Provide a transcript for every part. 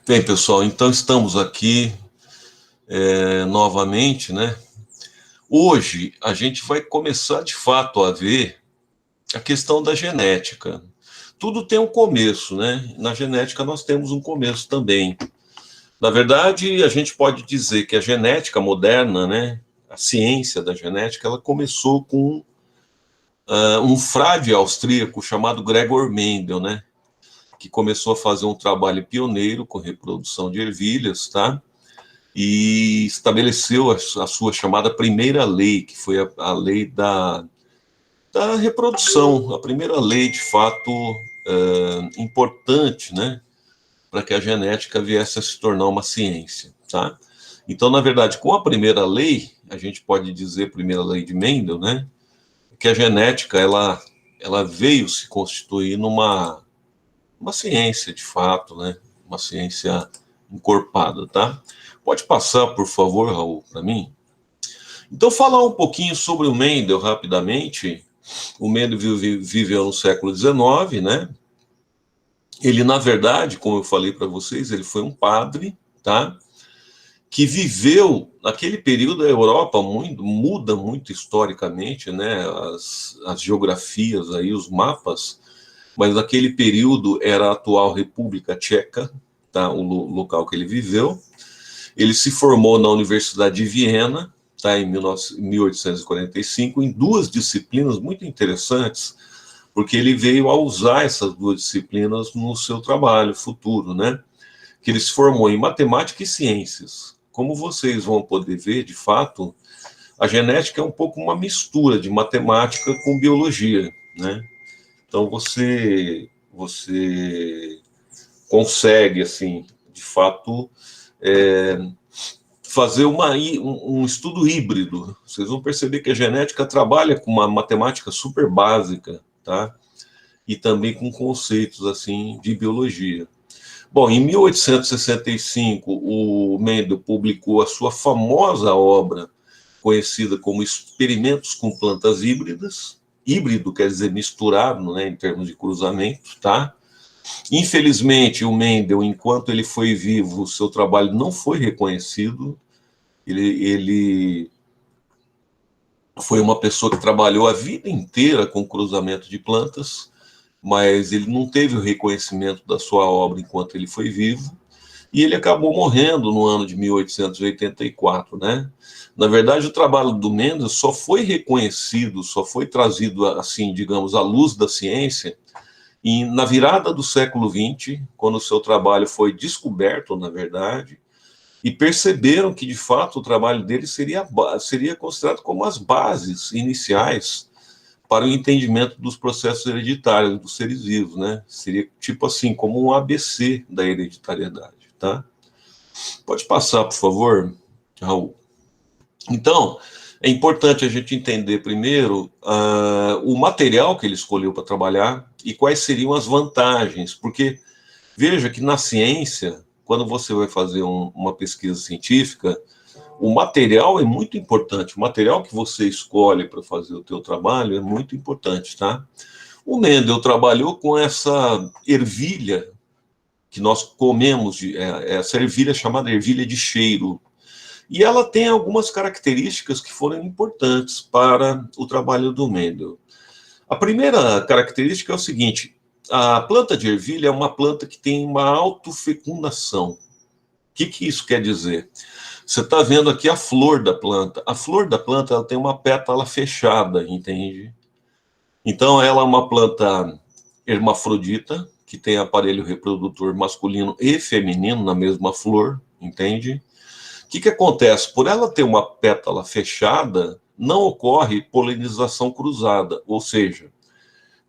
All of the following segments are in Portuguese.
Bem, pessoal, então estamos aqui novamente, né? Hoje a gente vai começar de fato a ver a questão da genética. Tudo tem um começo, né? Na genética nós temos um começo também. Na verdade, a gente pode dizer que a genética moderna, né? A ciência da genética, ela começou com um frade austríaco chamado Gregor Mendel, né? Que começou a fazer um trabalho pioneiro com reprodução de ervilhas, tá? E estabeleceu a sua chamada primeira lei, que foi a lei da reprodução, a primeira lei, de fato, importante, né, para que a genética viesse a se tornar uma ciência, tá? Então, na verdade, com a primeira lei, a gente pode dizer, primeira lei de Mendel, né, que a genética, ela veio se constituir uma ciência, de fato, né, uma ciência encorpada, tá? Pode passar, por favor, Raul, para mim? Então, falar um pouquinho sobre o Mendel rapidamente. O Mendel viveu no século XIX, né? Ele, na verdade, como eu falei para vocês, ele foi um padre, tá? Que viveu, naquele período, a Europa muda muito historicamente, né? As geografias aí, os mapas, mas naquele período era a atual República Tcheca, tá? O local que ele viveu. Ele se formou na Universidade de Viena, tá, em 1845, em duas disciplinas muito interessantes, porque ele veio a usar essas duas disciplinas no seu trabalho futuro, né? Que ele se formou em matemática e ciências. Como vocês vão poder ver, de fato, a genética é um pouco uma mistura de matemática com biologia, né? Então você consegue, assim, de fato, fazer um estudo híbrido. Vocês vão perceber que a genética trabalha com uma matemática super básica, tá? E também com conceitos assim de biologia. Bom, em 1865, o Mendel publicou a sua famosa obra, conhecida como Experimentos com Plantas Híbridas. Híbrido quer dizer misturado, né, em termos de cruzamento, tá? Infelizmente, o Mendel, enquanto ele foi vivo, o seu trabalho não foi reconhecido. Ele foi uma pessoa que trabalhou a vida inteira com cruzamento de plantas, mas ele não teve o reconhecimento da sua obra enquanto ele foi vivo, e ele acabou morrendo no ano de 1884, né? Na verdade, o trabalho do Mendel só foi reconhecido, só foi trazido, assim, digamos, à luz da ciência, na virada do século XX, quando o seu trabalho foi descoberto, na verdade, e perceberam que, de fato, o trabalho dele seria considerado como as bases iniciais para o entendimento dos processos hereditários dos seres vivos, né? Seria tipo assim, como um ABC da hereditariedade, tá? Pode passar, por favor, Raul. Então, é importante a gente entender primeiro o material que ele escolheu para trabalhar e quais seriam as vantagens, porque veja que na ciência, quando você vai fazer uma pesquisa científica, o material é muito importante. O material que você escolhe para fazer o teu trabalho é muito importante, tá? O Mendel trabalhou com essa ervilha que nós comemos, essa ervilha chamada ervilha de cheiro. E ela tem algumas características que foram importantes para o trabalho do Mendel. A primeira característica é o seguinte: a planta de ervilha é uma planta que tem uma autofecundação. O que isso quer dizer? Você está vendo aqui a flor da planta. A flor da planta ela tem uma pétala fechada, entende? Então, ela é uma planta hermafrodita, que tem aparelho reprodutor masculino e feminino na mesma flor, entende? O que acontece? Por ela ter uma pétala fechada, não ocorre polinização cruzada, ou seja,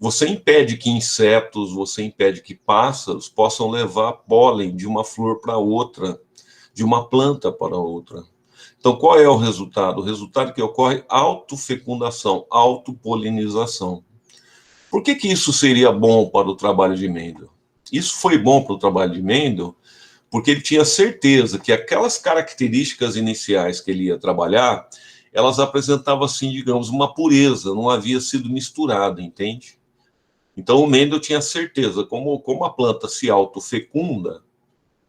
você impede que insetos, você impede que pássaros possam levar pólen de uma flor para outra, de uma planta para outra. Então, qual é o resultado? O resultado é que ocorre autofecundação, autopolinização. Por que isso seria bom para o trabalho de Mendel? Isso foi bom para o trabalho de Mendel porque ele tinha certeza que aquelas características iniciais que ele ia trabalhar, elas apresentavam, assim, digamos, uma pureza, não havia sido misturada, entende? Então, o Mendel tinha certeza, como a planta se autofecunda,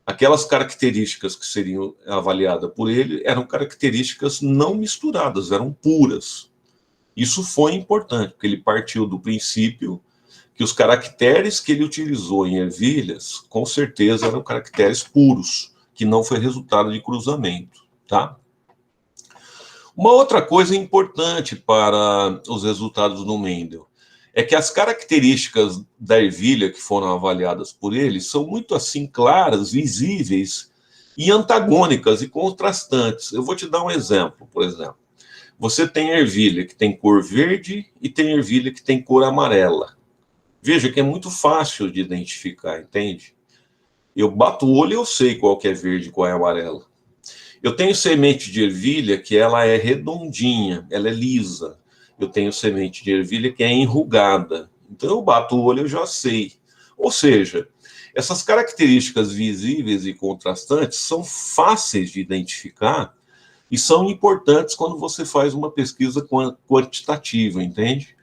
Aquelas características que seriam avaliadas por ele eram características não misturadas, eram puras. Isso foi importante, porque ele partiu do princípio que os caracteres que ele utilizou em ervilhas, com certeza eram caracteres puros, que não foi resultado de cruzamento, tá? Uma outra coisa importante para os resultados do Mendel é que as características da ervilha que foram avaliadas por ele são muito assim claras, visíveis e antagônicas e contrastantes. Eu vou te dar um exemplo, por exemplo. Você tem ervilha que tem cor verde e tem ervilha que tem cor amarela. Veja que é muito fácil de identificar, entende? Eu bato o olho e eu sei qual que é verde e qual é amarela. Eu tenho semente de ervilha que ela é redondinha, ela é lisa. Eu tenho semente de ervilha que é enrugada. Então eu bato o olho e eu já sei. Ou seja, essas características visíveis e contrastantes são fáceis de identificar e são importantes quando você faz uma pesquisa quantitativa, entende?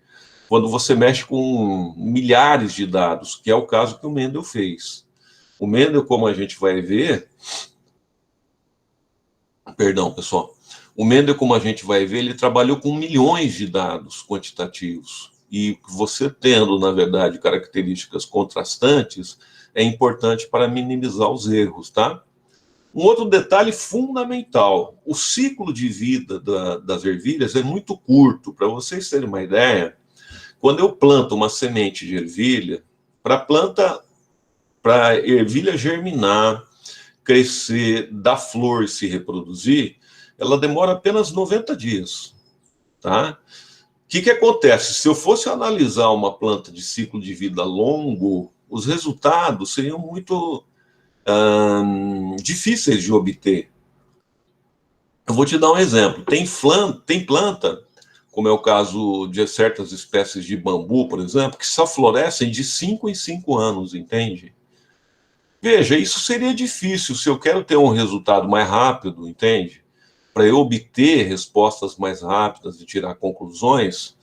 Quando você mexe com milhares de dados, que é o caso que o Mendel fez. O Mendel, como a gente vai ver, perdão, pessoal. O Mendel, como a gente vai ver, ele trabalhou com milhões de dados quantitativos. E você tendo, na verdade, características contrastantes, é importante para minimizar os erros, tá? Um outro detalhe fundamental: o ciclo de vida das ervilhas é muito curto. Para vocês terem uma ideia, quando eu planto uma semente de ervilha, para a ervilha germinar, crescer, dar flor e se reproduzir, ela demora apenas 90 dias, tá? O que acontece? Se eu fosse analisar uma planta de ciclo de vida longo, os resultados seriam muito difíceis de obter. Eu vou te dar um exemplo. Tem planta, como é o caso de certas espécies de bambu, por exemplo, que só florescem de 5 em 5 anos, entende? Veja, isso seria difícil se eu quero ter um resultado mais rápido, entende? Para eu obter respostas mais rápidas e tirar conclusões,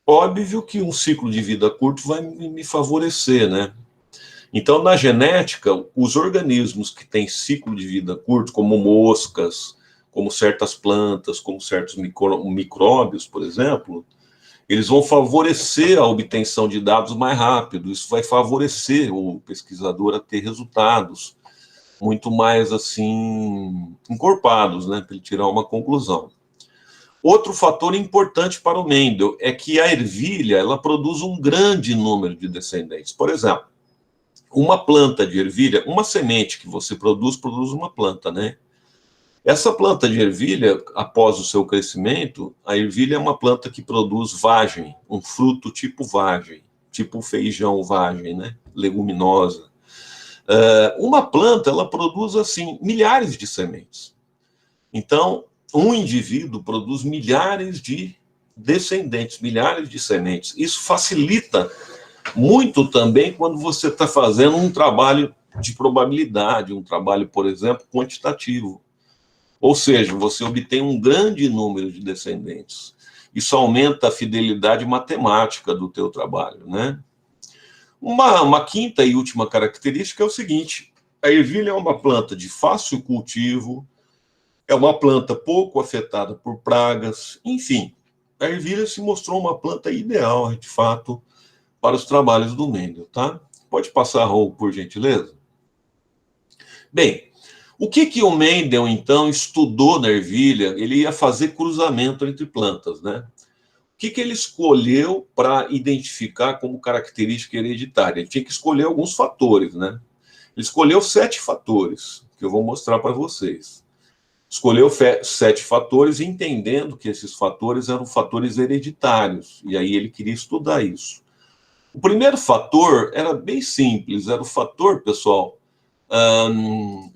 óbvio que um ciclo de vida curto vai me favorecer, né? Então, na genética, os organismos que têm ciclo de vida curto, como moscas, como certas plantas, como certos micróbios, por exemplo, eles vão favorecer a obtenção de dados mais rápido. Isso vai favorecer o pesquisador a ter resultados muito mais assim encorpados, né, para ele tirar uma conclusão. Outro fator importante para o Mendel é que a ervilha ela produz um grande número de descendentes. Por exemplo, uma planta de ervilha, uma semente que você produz uma planta, né? Essa planta de ervilha, após o seu crescimento, a ervilha é uma planta que produz vagem, um fruto tipo vagem, tipo feijão vagem, né? Leguminosa. Uma planta, ela produz, assim, milhares de sementes. Então, um indivíduo produz milhares de descendentes, milhares de sementes. Isso facilita muito também quando você está fazendo um trabalho de probabilidade, um trabalho, por exemplo, quantitativo. Ou seja, você obtém um grande número de descendentes. Isso aumenta a fidelidade matemática do teu trabalho, né? Uma quinta e última característica é o seguinte: a ervilha é uma planta de fácil cultivo, é uma planta pouco afetada por pragas, enfim, a ervilha se mostrou uma planta ideal, de fato, para os trabalhos do Mendel, tá? Pode passar, Raul, por gentileza? Bem, o que o Mendel, então, estudou na ervilha? Ele ia fazer cruzamento entre plantas, né? O que ele escolheu para identificar como característica hereditária? Ele tinha que escolher alguns fatores, né? Ele escolheu 7 fatores, que eu vou mostrar para vocês. Escolheu 7 fatores, entendendo que esses fatores eram fatores hereditários, e aí ele queria estudar isso. O primeiro fator era bem simples, era o fator, pessoal,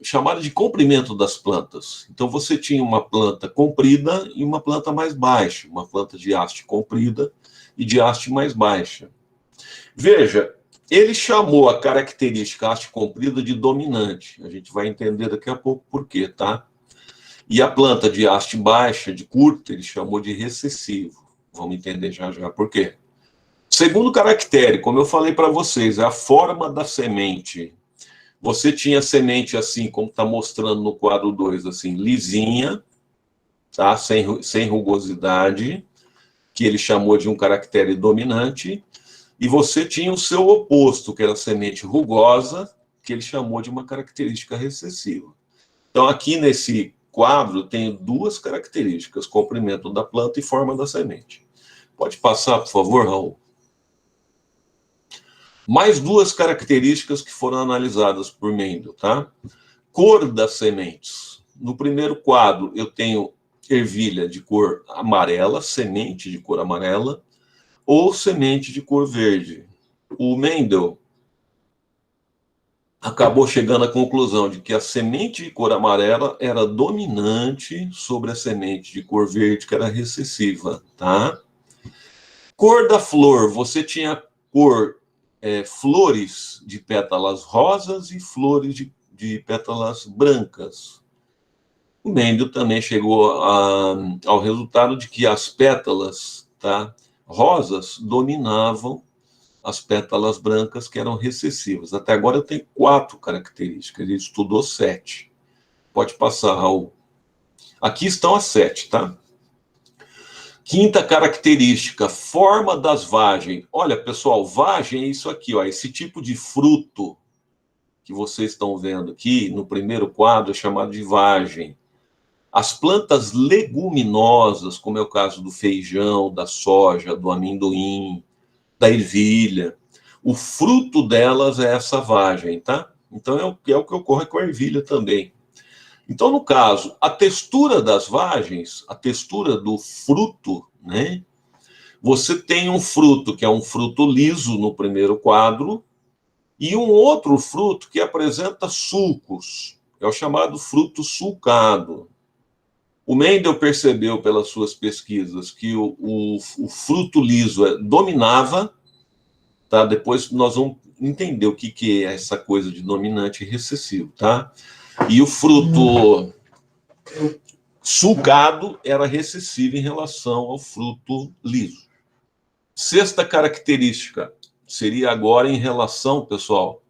chamado de comprimento das plantas. Então, você tinha uma planta comprida e uma planta mais baixa, uma planta de haste comprida e de haste mais baixa. Veja, ele chamou a característica haste comprida de dominante. A gente vai entender daqui a pouco por quê, tá? E a planta de haste baixa, de curta, ele chamou de recessivo. Vamos entender já já por quê. Segundo caractere, como eu falei para vocês, é a forma da semente. Você tinha semente assim, como está mostrando no quadro 2, assim, lisinha, tá? Sem rugosidade, que ele chamou de um caractere dominante, e você tinha o seu oposto, que era a semente rugosa, que ele chamou de uma característica recessiva. Então, aqui nesse quadro, tem duas características: comprimento da planta e forma da semente. Pode passar, por favor, Raul? Mais duas características que foram analisadas por Mendel, tá? Cor das sementes. No primeiro quadro, eu tenho ervilha de cor amarela, semente de cor amarela, ou semente de cor verde. O Mendel acabou chegando à conclusão de que a semente de cor amarela era dominante sobre a semente de cor verde, que era recessiva, tá? Cor da flor, você tinha flores de pétalas rosas e flores de pétalas brancas. O Mendel também chegou ao resultado de que as pétalas, tá, rosas dominavam as pétalas brancas, que eram recessivas. Até agora eu tenho 4 características, ele estudou 7. Pode passar, Raul. Aqui estão as 7, tá? Quinta característica, forma das vagens. Olha, pessoal, vagem é isso aqui, ó, esse tipo de fruto que vocês estão vendo aqui no primeiro quadro é chamado de vagem. As plantas leguminosas, como é o caso do feijão, da soja, do amendoim, da ervilha, o fruto delas é essa vagem, tá? Então é o que ocorre com a ervilha também. Então, no caso, a textura das vagens, a textura do fruto, né? Você tem um fruto que é um fruto liso no primeiro quadro e um outro fruto que apresenta sulcos, é o chamado fruto sulcado. O Mendel percebeu pelas suas pesquisas que o fruto liso dominava, tá? Depois nós vamos entender o que é essa coisa de dominante e recessivo, tá? E o fruto sulcado era recessivo em relação ao fruto liso. Sexta característica seria agora em relação, pessoal,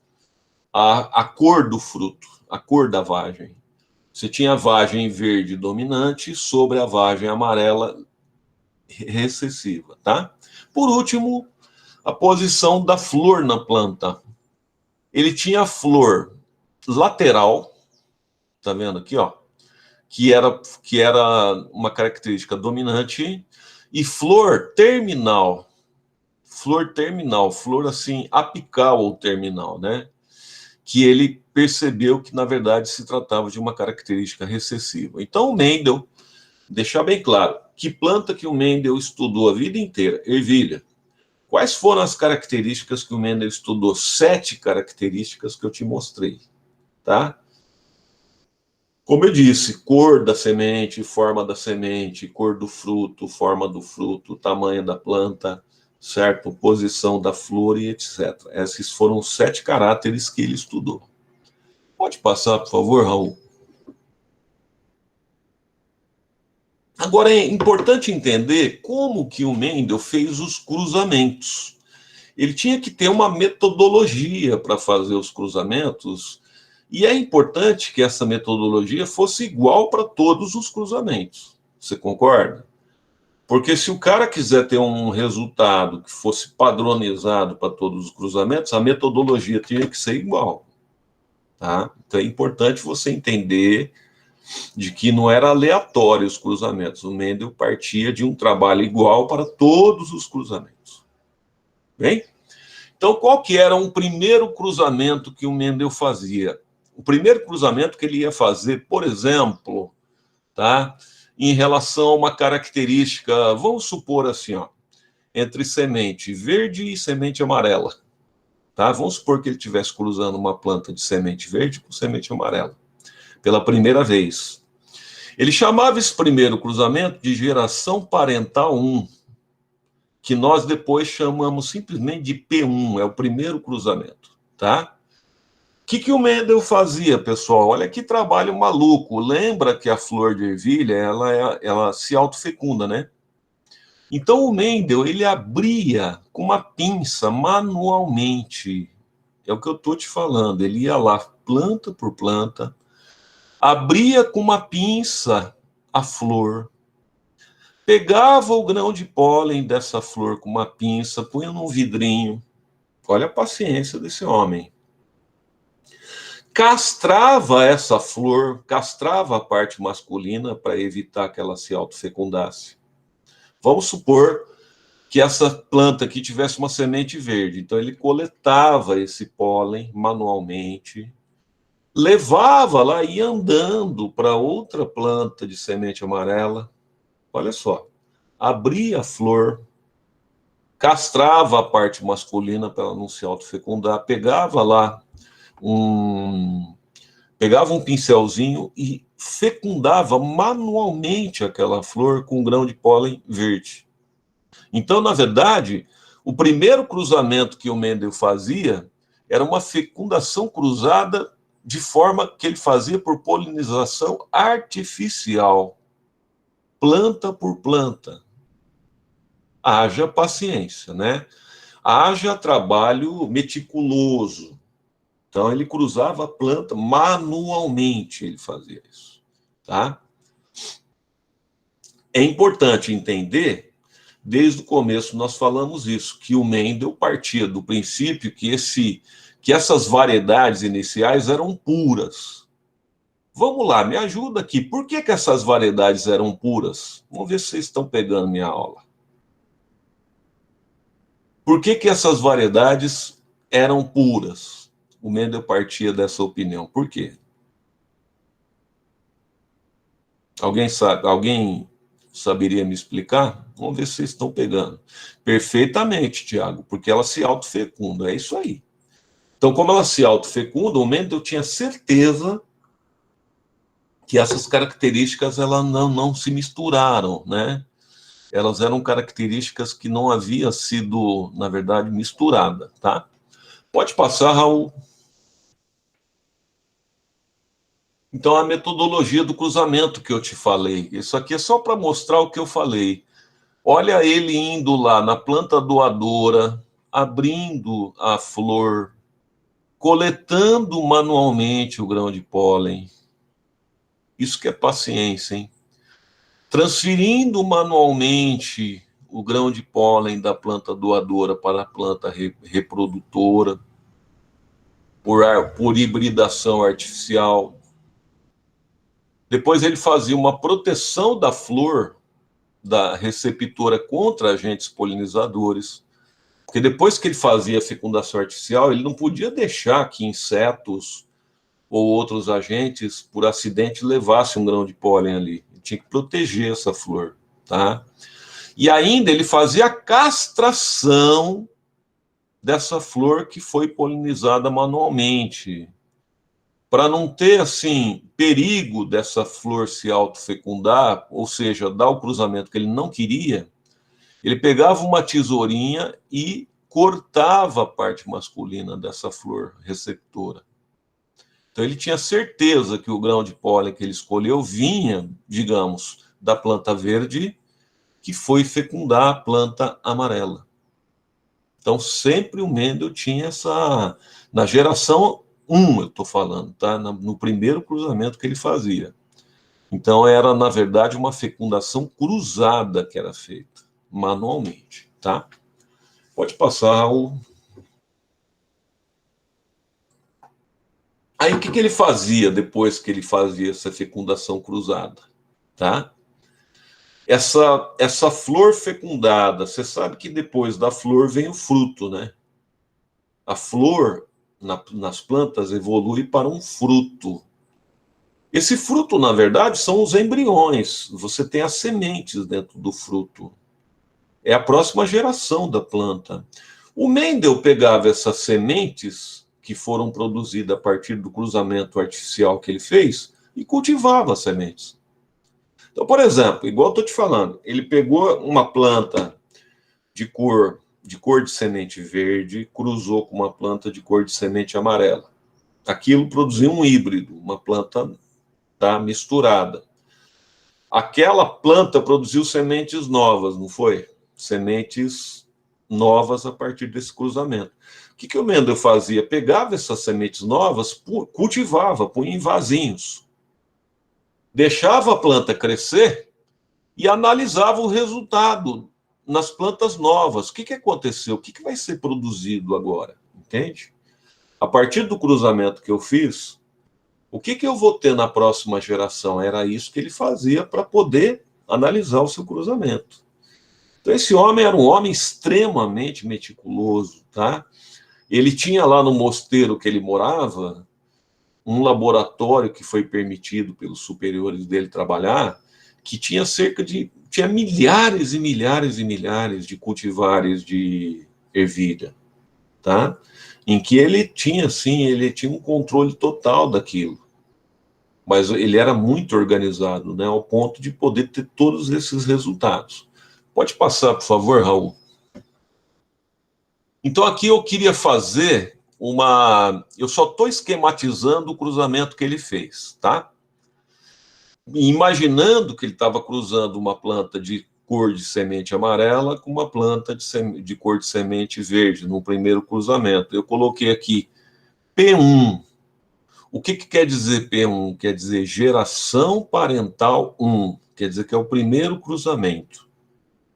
à cor do fruto, a cor da vagem. Você tinha a vagem verde dominante sobre a vagem amarela recessiva, tá? Por último, a posição da flor na planta. Ele tinha a flor lateral, tá vendo aqui, ó, que era uma característica dominante, e flor terminal, flor assim, apical ou terminal, né? Que ele percebeu que, na verdade, se tratava de uma característica recessiva. Então, o Mendel, deixar bem claro, que planta que o Mendel estudou a vida inteira? Ervilha. Quais foram as características que o Mendel estudou? 7 características que eu te mostrei, tá? Como eu disse, cor da semente, forma da semente, cor do fruto, forma do fruto, tamanho da planta, certo? Posição da flor e etc. Esses foram 7 caráteres que ele estudou. Pode passar, por favor, Raul? Agora, é importante entender como que o Mendel fez os cruzamentos. Ele tinha que ter uma metodologia para fazer os cruzamentos, e é importante que essa metodologia fosse igual para todos os cruzamentos. Você concorda? Porque se o cara quiser ter um resultado que fosse padronizado para todos os cruzamentos, a metodologia tinha que ser igual. Tá? Então é importante você entender de que não era aleatório os cruzamentos. O Mendel partia de um trabalho igual para todos os cruzamentos. Bem? Então, qual que era um primeiro cruzamento que o Mendel fazia? O primeiro cruzamento que ele ia fazer, por exemplo, tá, em relação a uma característica, vamos supor assim, ó, entre semente verde e semente amarela. Tá? Vamos supor que ele estivesse cruzando uma planta de semente verde com semente amarela, pela primeira vez. Ele chamava esse primeiro cruzamento de geração parental 1, que nós depois chamamos simplesmente de P1, é o primeiro cruzamento, tá? O que o Mendel fazia, pessoal? Olha que trabalho maluco. Lembra que a flor de ervilha, ela se autofecunda, né? Então o Mendel, ele abria com uma pinça manualmente É o que eu estou te falando. Ele ia lá, planta por planta, abria com uma pinça a flor, pegava o grão de pólen dessa flor com uma pinça, punha num vidrinho. Olha a paciência desse homem. Castrava essa flor, castrava a parte masculina para evitar que ela se autofecundasse. Vamos supor que essa planta aqui tivesse uma semente verde. Então ele coletava esse pólen manualmente, levava lá e ia andando para outra planta de semente amarela. Olha só, abria a flor, castrava a parte masculina para ela não se autofecundar, pegava um pincelzinho e fecundava manualmente aquela flor com um grão de pólen verde. Então, na verdade, o primeiro cruzamento que o Mendel fazia era uma fecundação cruzada de forma que ele fazia por polinização artificial, planta por planta. Haja paciência, né? Haja trabalho meticuloso. Então, ele cruzava a planta manualmente, ele fazia isso, tá? É importante entender, desde o começo nós falamos isso, que o Mendel partia do princípio que essas variedades iniciais eram puras. Vamos lá, me ajuda aqui. Por que essas variedades eram puras? Vamos ver se vocês estão pegando minha aula. Por que essas variedades eram puras? O Mendel partia dessa opinião. Por quê? Alguém sabe? Alguém saberia me explicar? Vamos ver se vocês estão pegando. Perfeitamente, Tiago, porque ela se autofecunda. É isso aí. Então, como ela se autofecunda, o Mendel tinha certeza que essas características elas não se misturaram, né? Elas eram características que não havia sido, na verdade, misturada, tá? Pode passar, Raul. Então, a metodologia do cruzamento que eu te falei. Isso aqui é só para mostrar o que eu falei. Olha ele indo lá na planta doadora, abrindo a flor, coletando manualmente o grão de pólen. Isso que é paciência, hein? Transferindo manualmente o grão de pólen da planta doadora para a planta reprodutora, por hibridação artificial. Depois ele fazia uma proteção da flor, da receptora contra agentes polinizadores, porque depois que ele fazia a fecundação artificial, ele não podia deixar que insetos ou outros agentes, por acidente, levassem um grão de pólen ali. Ele tinha que proteger essa flor, tá? E ainda ele fazia a castração dessa flor que foi polinizada manualmente, para não ter, assim, perigo dessa flor se autofecundar, ou seja, dar o cruzamento que ele não queria. Ele pegava uma tesourinha e cortava a parte masculina dessa flor receptora. Então ele tinha certeza que o grão de pólen que ele escolheu vinha, digamos, da planta verde que foi fecundar a planta amarela. Então sempre o Mendel tinha essa... Na geração 1, eu estou falando, tá? No primeiro cruzamento que ele fazia. Então era, na verdade, uma fecundação cruzada que era feita manualmente, tá? Pode passar o... Aí o que ele fazia depois que ele fazia essa fecundação cruzada, tá? Essa flor fecundada, você sabe que depois da flor vem o fruto, né? A flor nas plantas evolui para um fruto. Esse fruto, na verdade, são os embriões. Você tem as sementes dentro do fruto. É a próxima geração da planta. O Mendel pegava essas sementes que foram produzidas a partir do cruzamento artificial que ele fez e cultivava as sementes. Então, por exemplo, igual eu estou te falando, ele pegou uma planta de cor de semente verde, cruzou com uma planta de cor de semente amarela. Aquilo produziu um híbrido, uma planta, tá, misturada. Aquela planta produziu sementes novas, não foi? Sementes novas a partir desse cruzamento. O que o Mendel fazia? Pegava essas sementes novas, cultivava, punha em vasinhos, deixava a planta crescer e analisava o resultado nas plantas novas. O que aconteceu? O que vai ser produzido agora? Entende? A partir do cruzamento que eu fiz, o que eu vou ter na próxima geração? Era isso que ele fazia para poder analisar o seu cruzamento. Então, esse homem era um homem extremamente meticuloso, tá? Ele tinha lá no mosteiro que ele morava um laboratório que foi permitido pelos superiores dele trabalhar, que tinha tinha milhares e milhares e milhares de cultivares de ervilha, tá? Em que ele tinha, assim, ele tinha um controle total daquilo. Mas ele era muito organizado, né, ao ponto de poder ter todos esses resultados. Pode passar, por favor, Raul? Então, aqui eu queria fazer eu só estou esquematizando o cruzamento que ele fez, tá? Imaginando que ele estava cruzando uma planta de cor de semente amarela com uma planta de cor de semente verde, no primeiro cruzamento. Eu coloquei aqui P1. O que quer dizer P1? Quer dizer geração parental 1. Quer dizer que é o primeiro cruzamento,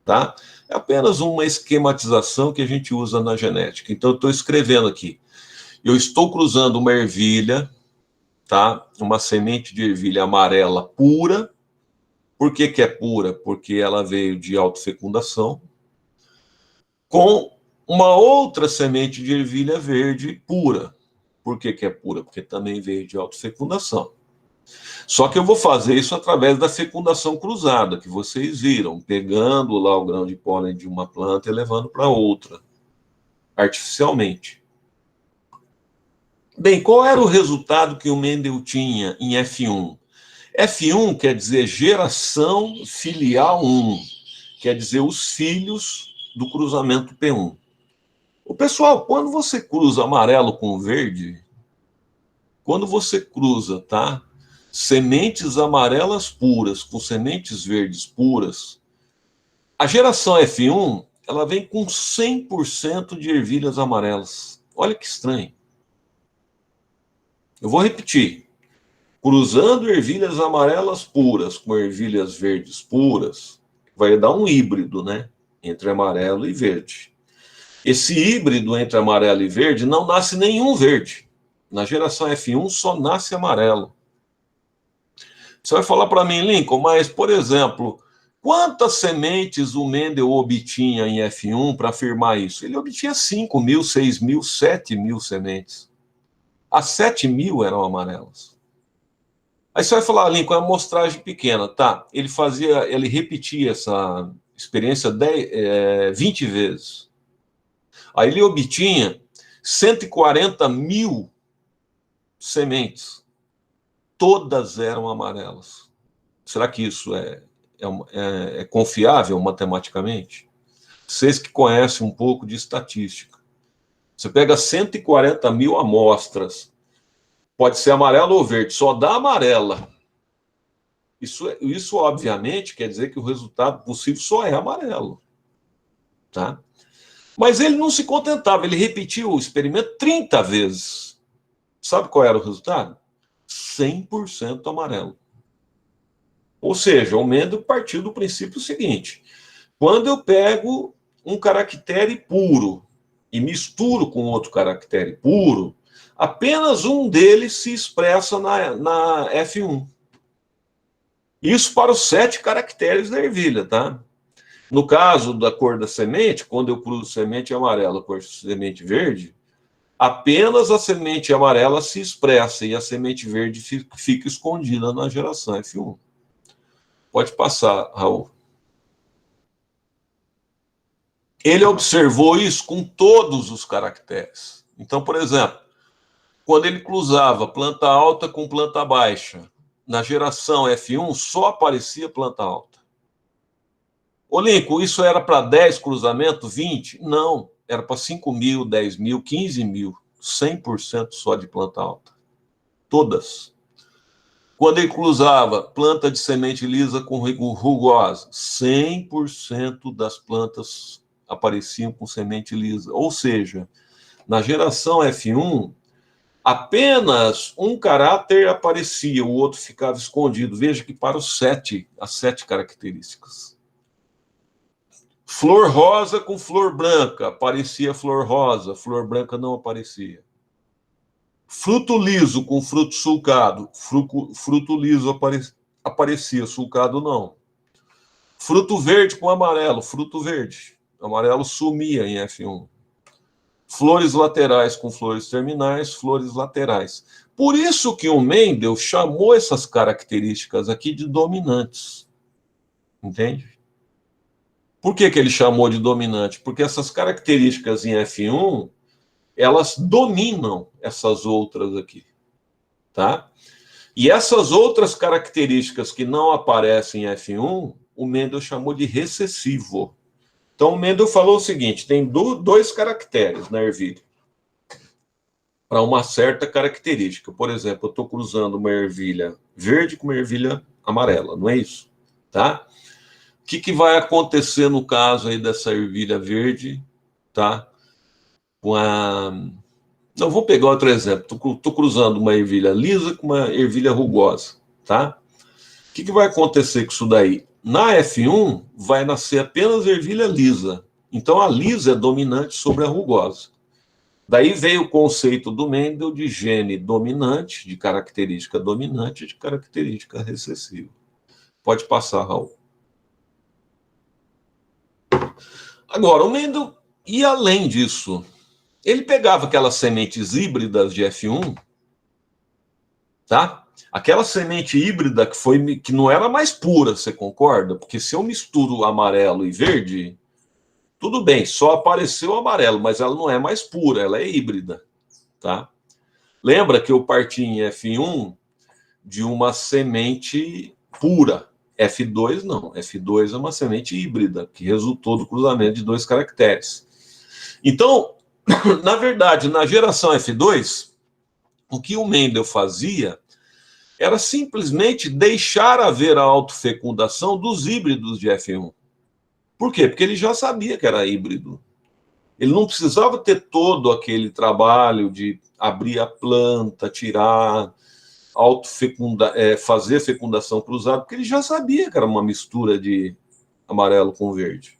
tá? É apenas uma esquematização que a gente usa na genética. Então, eu estou escrevendo aqui. Eu estou cruzando uma ervilha, tá? Uma semente de ervilha amarela pura. Por que é pura? Porque ela veio de autofecundação, com uma outra semente de ervilha verde pura. Por que é pura? Porque também veio de autofecundação. Só que eu vou fazer isso através da fecundação cruzada, que vocês viram, pegando lá o grão de pólen de uma planta e levando para outra, artificialmente. Bem, qual era o resultado que o Mendel tinha em F1? F1 quer dizer geração filial 1, quer dizer os filhos do cruzamento P1. O pessoal, quando você cruza amarelo com verde, quando você cruza, tá? Sementes amarelas puras com sementes verdes puras, a geração F1, ela vem com 100% de ervilhas amarelas. Olha que estranho. Eu vou repetir. Cruzando ervilhas amarelas puras com ervilhas verdes puras, vai dar um híbrido, né? Entre amarelo e verde. Esse híbrido entre amarelo e verde não nasce nenhum verde. Na geração F1 só nasce amarelo. Você vai falar para mim, Lincoln, mas, por exemplo, quantas sementes o Mendel obtinha em F1 para afirmar isso? Ele obtinha 5.000, 6.000, 7.000 sementes. As 7.000 eram amarelas. Aí você vai falar, Lincoln, é uma amostragem pequena. Tá, ele repetia essa experiência 20 vezes. Aí ele obtinha 140.000 sementes. Todas eram amarelas. Será que isso é confiável matematicamente? Vocês que conhecem um pouco de estatística. Você pega 140.000 amostras, pode ser amarelo ou verde, só dá amarela. Isso obviamente, quer dizer que o resultado possível só é amarelo. Tá? Mas ele não se contentava, ele repetiu o experimento 30 vezes. Sabe qual era o resultado? 100% amarelo. Ou seja, o Mendel partiu do princípio seguinte: quando eu pego um caractere puro e misturo com outro caractere puro, apenas um deles se expressa na F1. Isso para os 7 caracteres da ervilha, tá? No caso da cor da semente, quando eu cruzo semente amarela com semente verde, apenas a semente amarela se expressa e a semente verde fica escondida na geração F1. Pode passar, Raul. Ele observou isso com todos os caracteres. Então, por exemplo, quando ele cruzava planta alta com planta baixa, na geração F1 só aparecia planta alta. Ô, Lincoln, isso era para 10 cruzamentos, 20? Não, era para 5.000, 10.000, 15.000. 100% só de planta alta. Todas. Quando ele cruzava planta de semente lisa com rugosa, 100% das plantas apareciam com semente lisa. Ou seja, na geração F1, apenas um caráter aparecia, o outro ficava escondido. Veja que para as 7 características. Flor rosa com flor branca, aparecia flor rosa, flor branca não aparecia. Fruto liso com fruto sulcado, fruto liso aparecia, sulcado não. Fruto verde com amarelo, fruto verde. Amarelo sumia em F1. Flores laterais com flores terminais, flores laterais. Por isso que o Mendel chamou essas características aqui de dominantes. Entende? Por que ele chamou de dominante? Porque essas características em F1, elas dominam essas outras aqui. Tá? E essas outras características que não aparecem em F1, o Mendel chamou de recessivo. Então, o Mendel falou o seguinte, tem 2 caracteres na ervilha para uma certa característica. Por exemplo, eu estou cruzando uma ervilha verde com uma ervilha amarela, não é isso? Tá? O que vai acontecer no caso aí dessa ervilha verde, tá? Não, vou pegar outro exemplo. Estou cruzando uma ervilha lisa com uma ervilha rugosa, tá? O que vai acontecer com isso daí? Na F1, vai nascer apenas ervilha lisa. Então, a lisa é dominante sobre a rugosa. Daí veio o conceito do Mendel de gene dominante, de característica dominante e de característica recessiva. Pode passar, Raul. Agora, o Mendel ia além disso. Ele pegava aquelas sementes híbridas de F1, tá? Aquela semente híbrida que não era mais pura, você concorda? Porque se eu misturo amarelo e verde, tudo bem, só apareceu o amarelo, mas ela não é mais pura, ela é híbrida, tá? Lembra que eu parti em F1 de uma semente pura. F2 não, F2 é uma semente híbrida, que resultou do cruzamento de 2 caracteres. Então, na verdade, na geração F2, o que o Mendel fazia era simplesmente deixar haver a autofecundação dos híbridos de F1. Por quê? Porque ele já sabia que era híbrido. Ele não precisava ter todo aquele trabalho de abrir a planta, tirar, fazer fecundação cruzada, porque ele já sabia que era uma mistura de amarelo com verde.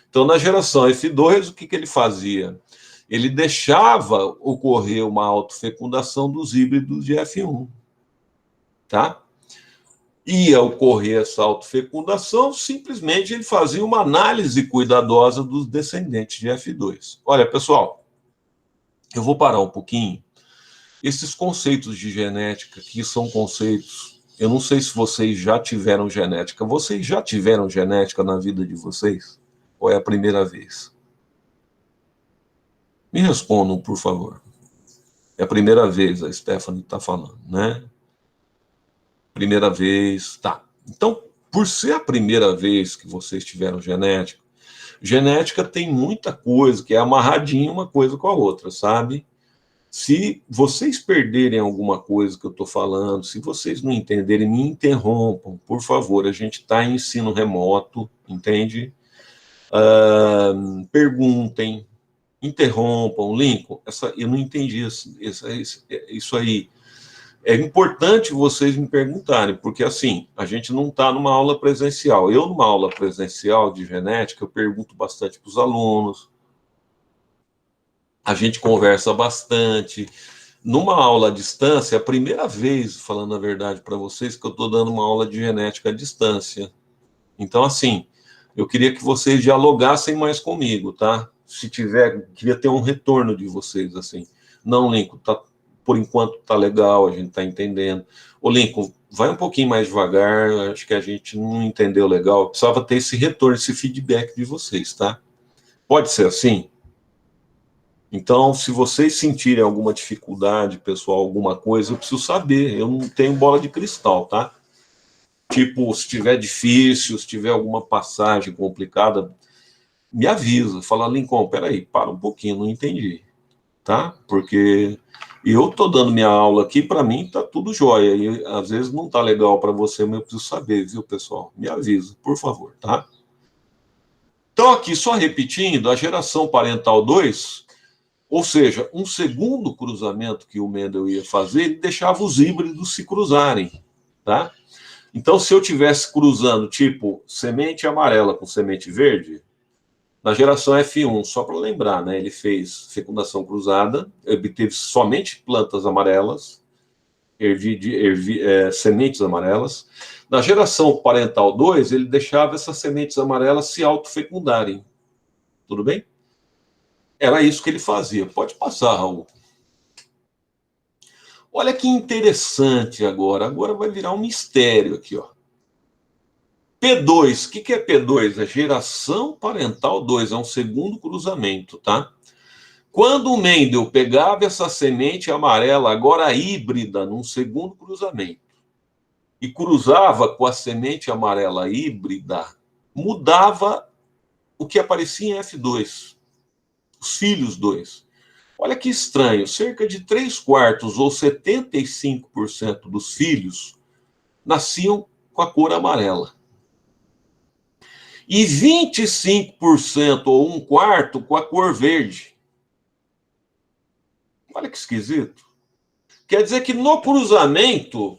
Então, na geração F2, o que ele fazia? Ele deixava ocorrer uma autofecundação dos híbridos de F1. Tá? Ia ocorrer essa autofecundação, simplesmente ele fazia uma análise cuidadosa dos descendentes de F2. Olha, pessoal, eu vou parar um pouquinho. Esses conceitos de genética aqui são conceitos... Eu não sei se vocês já tiveram genética. Vocês já tiveram genética na vida de vocês? Ou é a primeira vez? Me respondam, por favor. É a primeira vez, a Stephanie está falando, né? Primeira vez, tá. Então, por ser a primeira vez que vocês tiveram genética, genética tem muita coisa que é amarradinha uma coisa com a outra, sabe? Se vocês perderem alguma coisa que eu estou falando, se vocês não entenderem, me interrompam, por favor. A gente está em ensino remoto, entende? Perguntem, interrompam, Lincoln. Eu não entendi isso aí. É importante vocês me perguntarem, porque assim, a gente não está numa aula presencial. Eu, numa aula presencial de genética, eu pergunto bastante para os alunos, a gente conversa bastante. Numa aula à distância, é a primeira vez, falando a verdade para vocês, que eu estou dando uma aula de genética à distância. Então, assim, eu queria que vocês dialogassem mais comigo, tá? Se tiver, queria ter um retorno de vocês, assim. Não, Lincoln, tá, por enquanto tá legal, a gente tá entendendo. Ô, Lincoln, vai um pouquinho mais devagar, acho que a gente não entendeu legal. Precisava ter esse retorno, esse feedback de vocês, tá? Pode ser assim? Então, se vocês sentirem alguma dificuldade, pessoal, alguma coisa, eu preciso saber. Eu não tenho bola de cristal, tá? Tipo, se tiver difícil, se tiver alguma passagem complicada, me avisa. Fala, Lincoln, peraí, para um pouquinho, não entendi, tá? Porque eu tô dando minha aula aqui, para mim tá tudo jóia. E às vezes não tá legal para você, mas eu preciso saber, viu, pessoal? Me avisa, por favor, tá? Então, aqui, só repetindo, a geração parental 2, ou seja, um segundo cruzamento que o Mendel ia fazer, ele deixava os híbridos se cruzarem, tá? Então, se eu tivesse cruzando, tipo, semente amarela com semente verde, na geração F1, só para lembrar, né, ele fez fecundação cruzada, obteve somente plantas amarelas, sementes amarelas. Na geração parental 2, ele deixava essas sementes amarelas se autofecundarem. Tudo bem? Era isso que ele fazia. Pode passar, Raul. Olha que interessante agora. Agora vai virar um mistério aqui, ó. P2, o que é P2? É geração parental 2, é um segundo cruzamento, tá? Quando o Mendel pegava essa semente amarela, agora híbrida, num segundo cruzamento, e cruzava com a semente amarela híbrida, mudava o que aparecia em F2, os filhos 2. Olha que estranho, cerca de 3/4 ou 75% dos filhos nasciam com a cor amarela. E 25% ou 1/4 com a cor verde. Olha que esquisito. Quer dizer que no cruzamento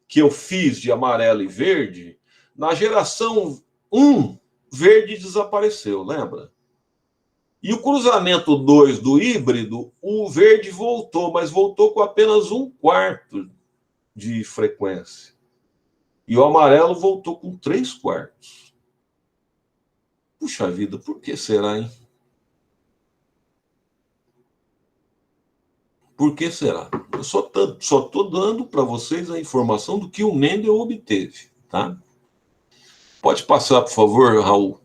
que eu fiz de amarelo e verde, na geração 1, verde desapareceu, lembra? E o cruzamento 2 do híbrido, o verde voltou, mas voltou com apenas 1/4 de frequência. E o amarelo voltou com 3/4. Puxa vida, por que será, hein? Por que será? Eu só estou dando para vocês a informação do que o Mendel obteve, tá? Pode passar, por favor, Raul.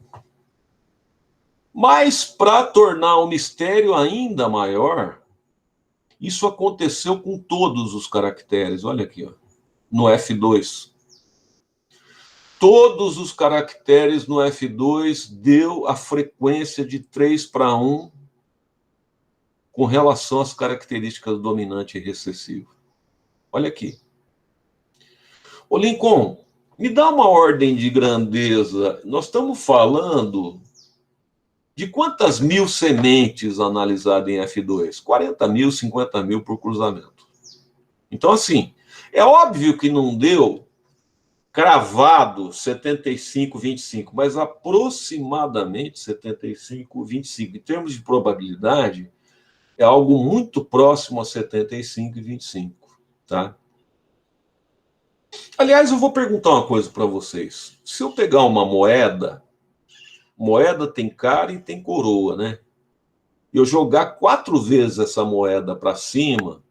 Mas, para tornar o mistério ainda maior, isso aconteceu com todos os caracteres. Olha aqui, ó, no F2. Todos os caracteres no F2 deu a frequência de 3/1 com relação às características dominante e recessivo. Olha aqui. Ô, Lincoln, me dá uma ordem de grandeza. Nós estamos falando de quantas mil sementes analisadas em F2? 40 mil, 50 mil por cruzamento. Então, assim, é óbvio que não deu cravado 75, 25, mas aproximadamente 75, 25. Em termos de probabilidade, é algo muito próximo a 75 e 25, tá? Aliás, eu vou perguntar uma coisa para vocês. Se eu pegar uma moeda tem cara e tem coroa, né? E eu jogar 4 vezes essa moeda para cima,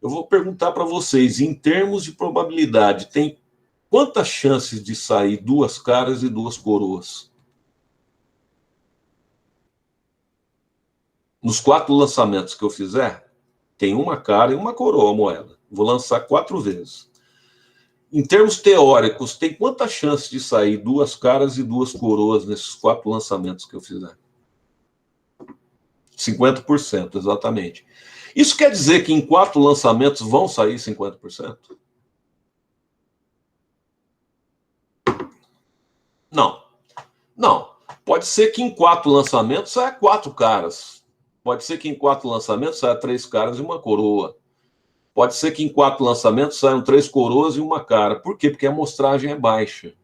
eu vou perguntar para vocês, em termos de probabilidade, tem quantas chances de sair 2 caras e 2 coroas? Nos 4 lançamentos que eu fizer, tem uma cara e uma coroa a moeda. Vou lançar 4 vezes. Em termos teóricos, tem quantas chances de sair 2 caras e 2 coroas nesses 4 lançamentos que eu fizer? 50%, exatamente. Isso quer dizer que em 4 lançamentos vão sair 50%? Não. Não. Pode ser que em 4 lançamentos saia 4 caras. Pode ser que em 4 lançamentos saia 3 caras e uma coroa. Pode ser que em 4 lançamentos saiam 3 coroas e uma cara. Por quê? Porque a amostragem é baixa.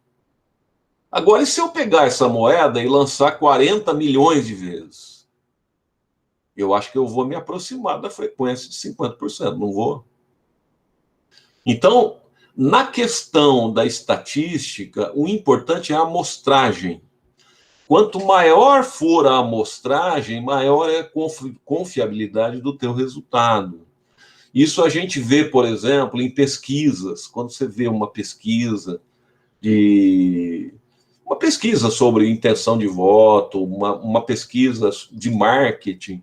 Agora, e se eu pegar essa moeda e lançar 40 milhões de vezes? Eu acho que eu vou me aproximar da frequência de 50%, não vou? Então, na questão da estatística, o importante é a amostragem. Quanto maior for a amostragem, maior é a confiabilidade do teu resultado. Isso a gente vê, por exemplo, em pesquisas. Quando você vê uma pesquisa sobre intenção de voto, uma pesquisa de marketing,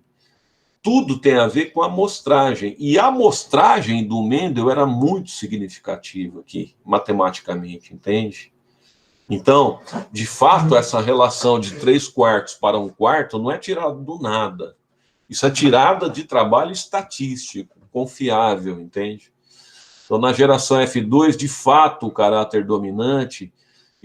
tudo tem a ver com a amostragem. E a amostragem do Mendel era muito significativa aqui, matematicamente, entende? Então, de fato, essa relação de 3/4 para 1/4 não é tirada do nada. Isso é tirada de trabalho estatístico, confiável, entende? Então, na geração F2, de fato, o caráter dominante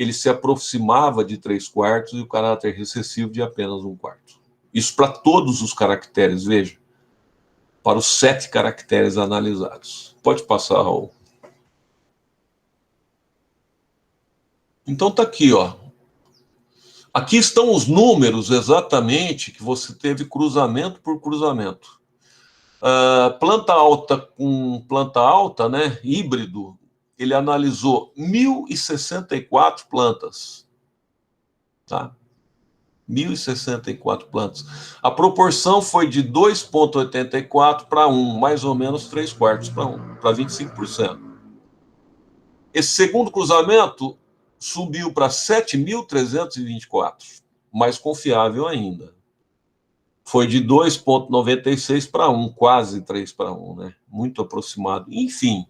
ele se aproximava de 3/4 e o caráter recessivo de apenas 1/4. Isso para todos os caracteres, veja, para os 7 caracteres analisados. Pode passar, Raul. Então está aqui, ó. Aqui estão os números exatamente que você teve cruzamento por cruzamento. Planta alta com planta alta, né, híbrido, ele analisou 1.064 plantas. Tá? 1.064 plantas. A proporção foi de 2,84 para 1, mais ou menos 3/4 para 1, para 25%. Esse segundo cruzamento subiu para 7.324, mais confiável ainda. Foi de 2,96 para 1, quase 3 para 1, né? Muito aproximado. Enfim,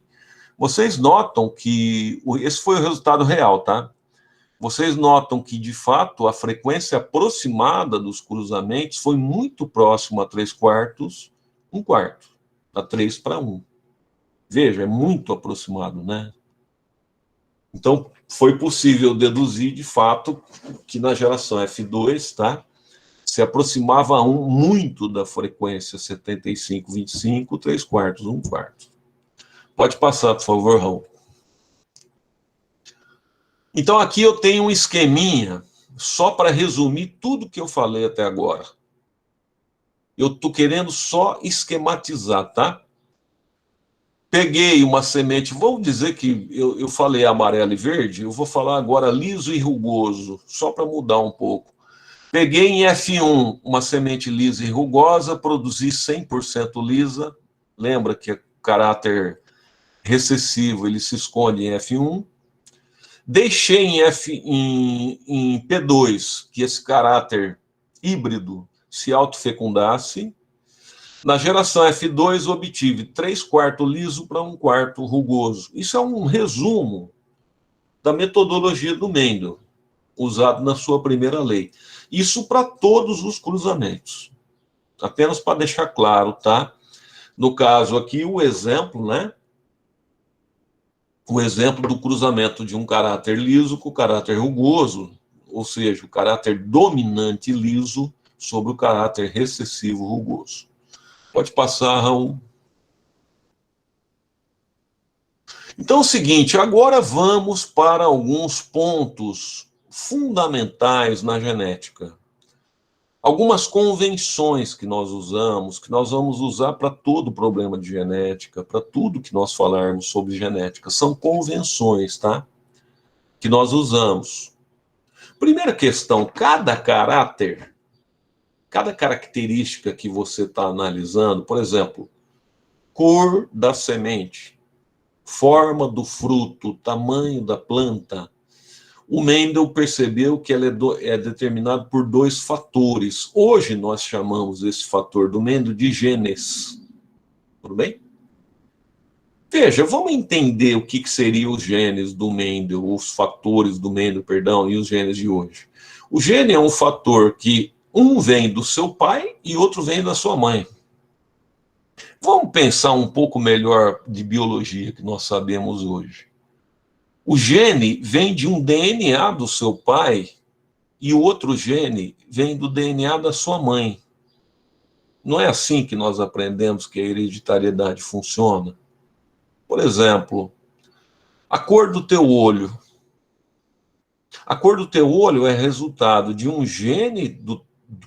vocês notam que esse foi o resultado real, tá? Vocês notam que, de fato, a frequência aproximada dos cruzamentos foi muito próxima a 3/4, 1/4, a 3 para 1. Veja, é muito aproximado, né? Então, foi possível deduzir, de fato, que na geração F2, tá, se aproximava muito da frequência 75/25, 3/4, 1/4. Pode passar, por favor, Raul. Então, aqui eu tenho um esqueminha, só para resumir tudo que eu falei até agora. Eu estou querendo só esquematizar, tá? Peguei uma semente, vamos dizer que eu falei amarelo e verde, eu vou falar agora liso e rugoso, só para mudar um pouco. Peguei em F1 uma semente lisa e rugosa, produzi 100% lisa. Lembra que o caráter recessivo ele se esconde em F1. Deixei em P2 que esse caráter híbrido se autofecundasse. Na geração F2, obtive 3/4 liso para 1/4 rugoso. Isso é um resumo da metodologia do Mendel, usado na sua primeira lei. Isso para todos os cruzamentos. Apenas para deixar claro, tá? No caso aqui, o exemplo, né? O exemplo do cruzamento de um caráter liso com o caráter rugoso, ou seja, o caráter dominante liso sobre o caráter recessivo rugoso. Pode passar, Raul. Então é o seguinte, agora vamos para alguns pontos fundamentais na genética. Algumas convenções que nós usamos, que nós vamos usar para todo problema de genética, para tudo que nós falarmos sobre genética, são convenções, tá? Que nós usamos. Primeira questão, cada caráter, cada característica que você está analisando, por exemplo, cor da semente, forma do fruto, tamanho da planta, o Mendel percebeu que ela é determinado por 2 fatores. Hoje nós chamamos esse fator do Mendel de genes. Tudo bem? Veja, vamos entender o que seriam os genes do Mendel, os fatores do Mendel, perdão, e os genes de hoje. O gene é um fator que um vem do seu pai e outro vem da sua mãe. Vamos pensar um pouco melhor de biologia que nós sabemos hoje. O gene vem de um DNA do seu pai e o outro gene vem do DNA da sua mãe. Não é assim que nós aprendemos que a hereditariedade funciona? Por exemplo, a cor do teu olho. A cor do teu olho é resultado de um gene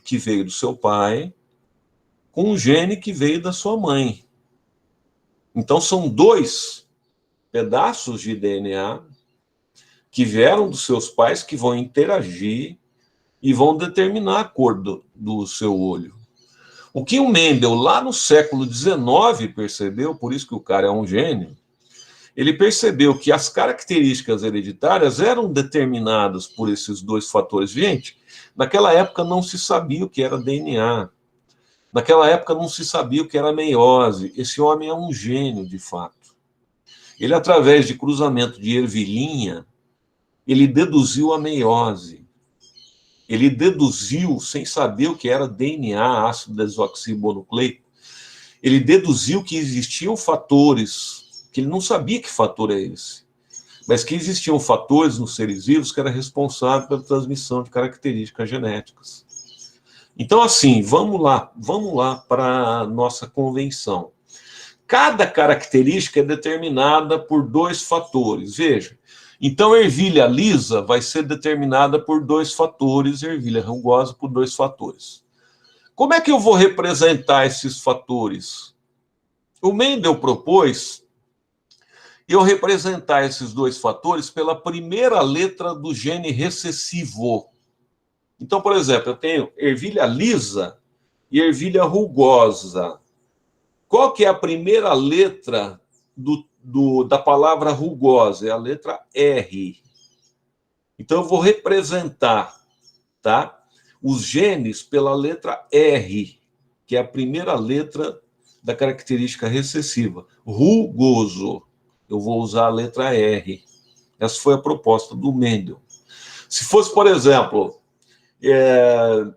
que veio do seu pai com um gene que veio da sua mãe. Então, são 2 pedaços de DNA que vieram dos seus pais que vão interagir e vão determinar a cor do seu olho. O que o Mendel, lá no século XIX, percebeu, por isso que o cara é um gênio, ele percebeu que as características hereditárias eram determinadas por esses 2 fatores. Gente, naquela época não se sabia o que era DNA. Naquela época não se sabia o que era meiose. Esse homem é um gênio, de fato. Ele, através de cruzamento de ervilhinha, ele deduziu a meiose. Ele deduziu, sem saber o que era DNA, ácido desoxirribonucleico, ele deduziu que existiam fatores, que ele não sabia que fator é esse, mas que existiam fatores nos seres vivos que eram responsáveis pela transmissão de características genéticas. Então, assim, vamos lá para a nossa convenção. Cada característica é determinada por dois fatores. Veja, então ervilha lisa vai ser determinada por dois fatores, ervilha rugosa por dois fatores. Como é que eu vou representar esses fatores? O Mendel propôs eu representar esses dois fatores pela primeira letra do gene recessivo. Então, por exemplo, eu tenho ervilha lisa e ervilha rugosa. Qual que é a primeira letra da palavra rugosa? É a letra R. Então, eu vou representar, tá, os genes pela letra R, que é a primeira letra da característica recessiva. Rugoso. Eu vou usar a letra R. Essa foi a proposta do Mendel. Se fosse, por exemplo,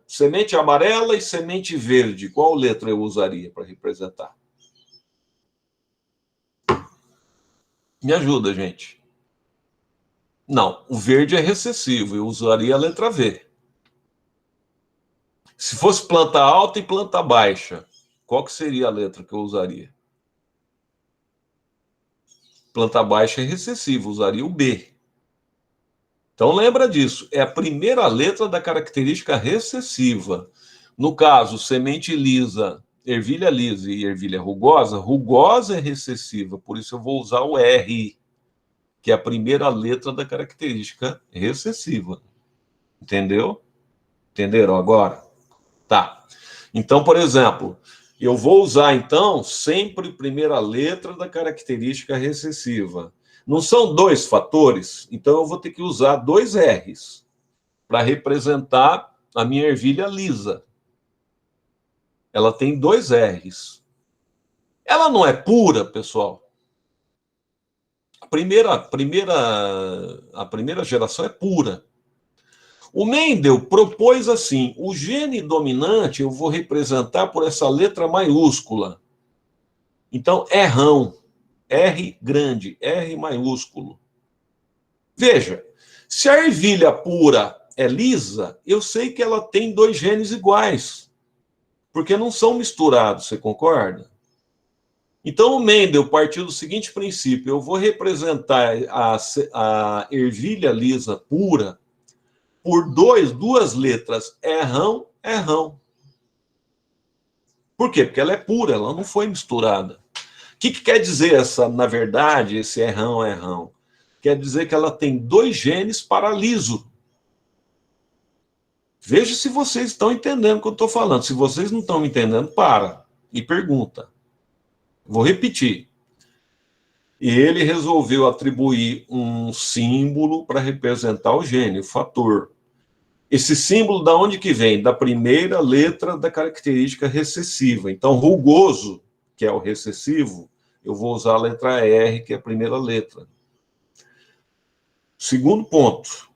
semente amarela e semente verde, qual letra eu usaria para representar? Me ajuda, gente. Não, o verde é recessivo, eu usaria a letra V. Se fosse planta alta e planta baixa, qual que seria a letra que eu usaria? Planta baixa é recessivo, usaria o B. Então lembra disso, é a primeira letra da característica recessiva. No caso, semente lisa, ervilha lisa e ervilha rugosa, rugosa é recessiva, por isso eu vou usar o R, que é a primeira letra da característica recessiva. Entendeu? Entenderam agora? Tá. Então, por exemplo, eu vou usar, então, sempre a primeira letra da característica recessiva. Não são dois fatores, então eu vou ter que usar dois R's para representar a minha ervilha lisa. Ela tem dois R's. Ela não é pura, pessoal. A primeira geração é pura. O Mendel propôs assim: o gene dominante eu vou representar por essa letra maiúscula. Então, Rão, R grande, R maiúsculo. Veja, se a ervilha pura é lisa, eu sei que ela tem dois genes iguais, porque não são misturados, você concorda? Então, o Mendel partiu do seguinte princípio: eu vou representar a ervilha lisa pura por duas letras, Rão, Rão. Por quê? Porque ela é pura, ela não foi misturada. O que quer dizer na verdade, esse Rão, Rão? Quer dizer que ela tem dois genes para liso. Veja se vocês estão entendendo o que eu estou falando. Se vocês não estão entendendo, para e pergunta. Vou repetir. E ele resolveu atribuir um símbolo para representar o gene, o fator. Esse símbolo da onde que vem? Da primeira letra da característica recessiva. Então, rugoso, que é o recessivo, eu vou usar a letra R, que é a primeira letra. Segundo ponto,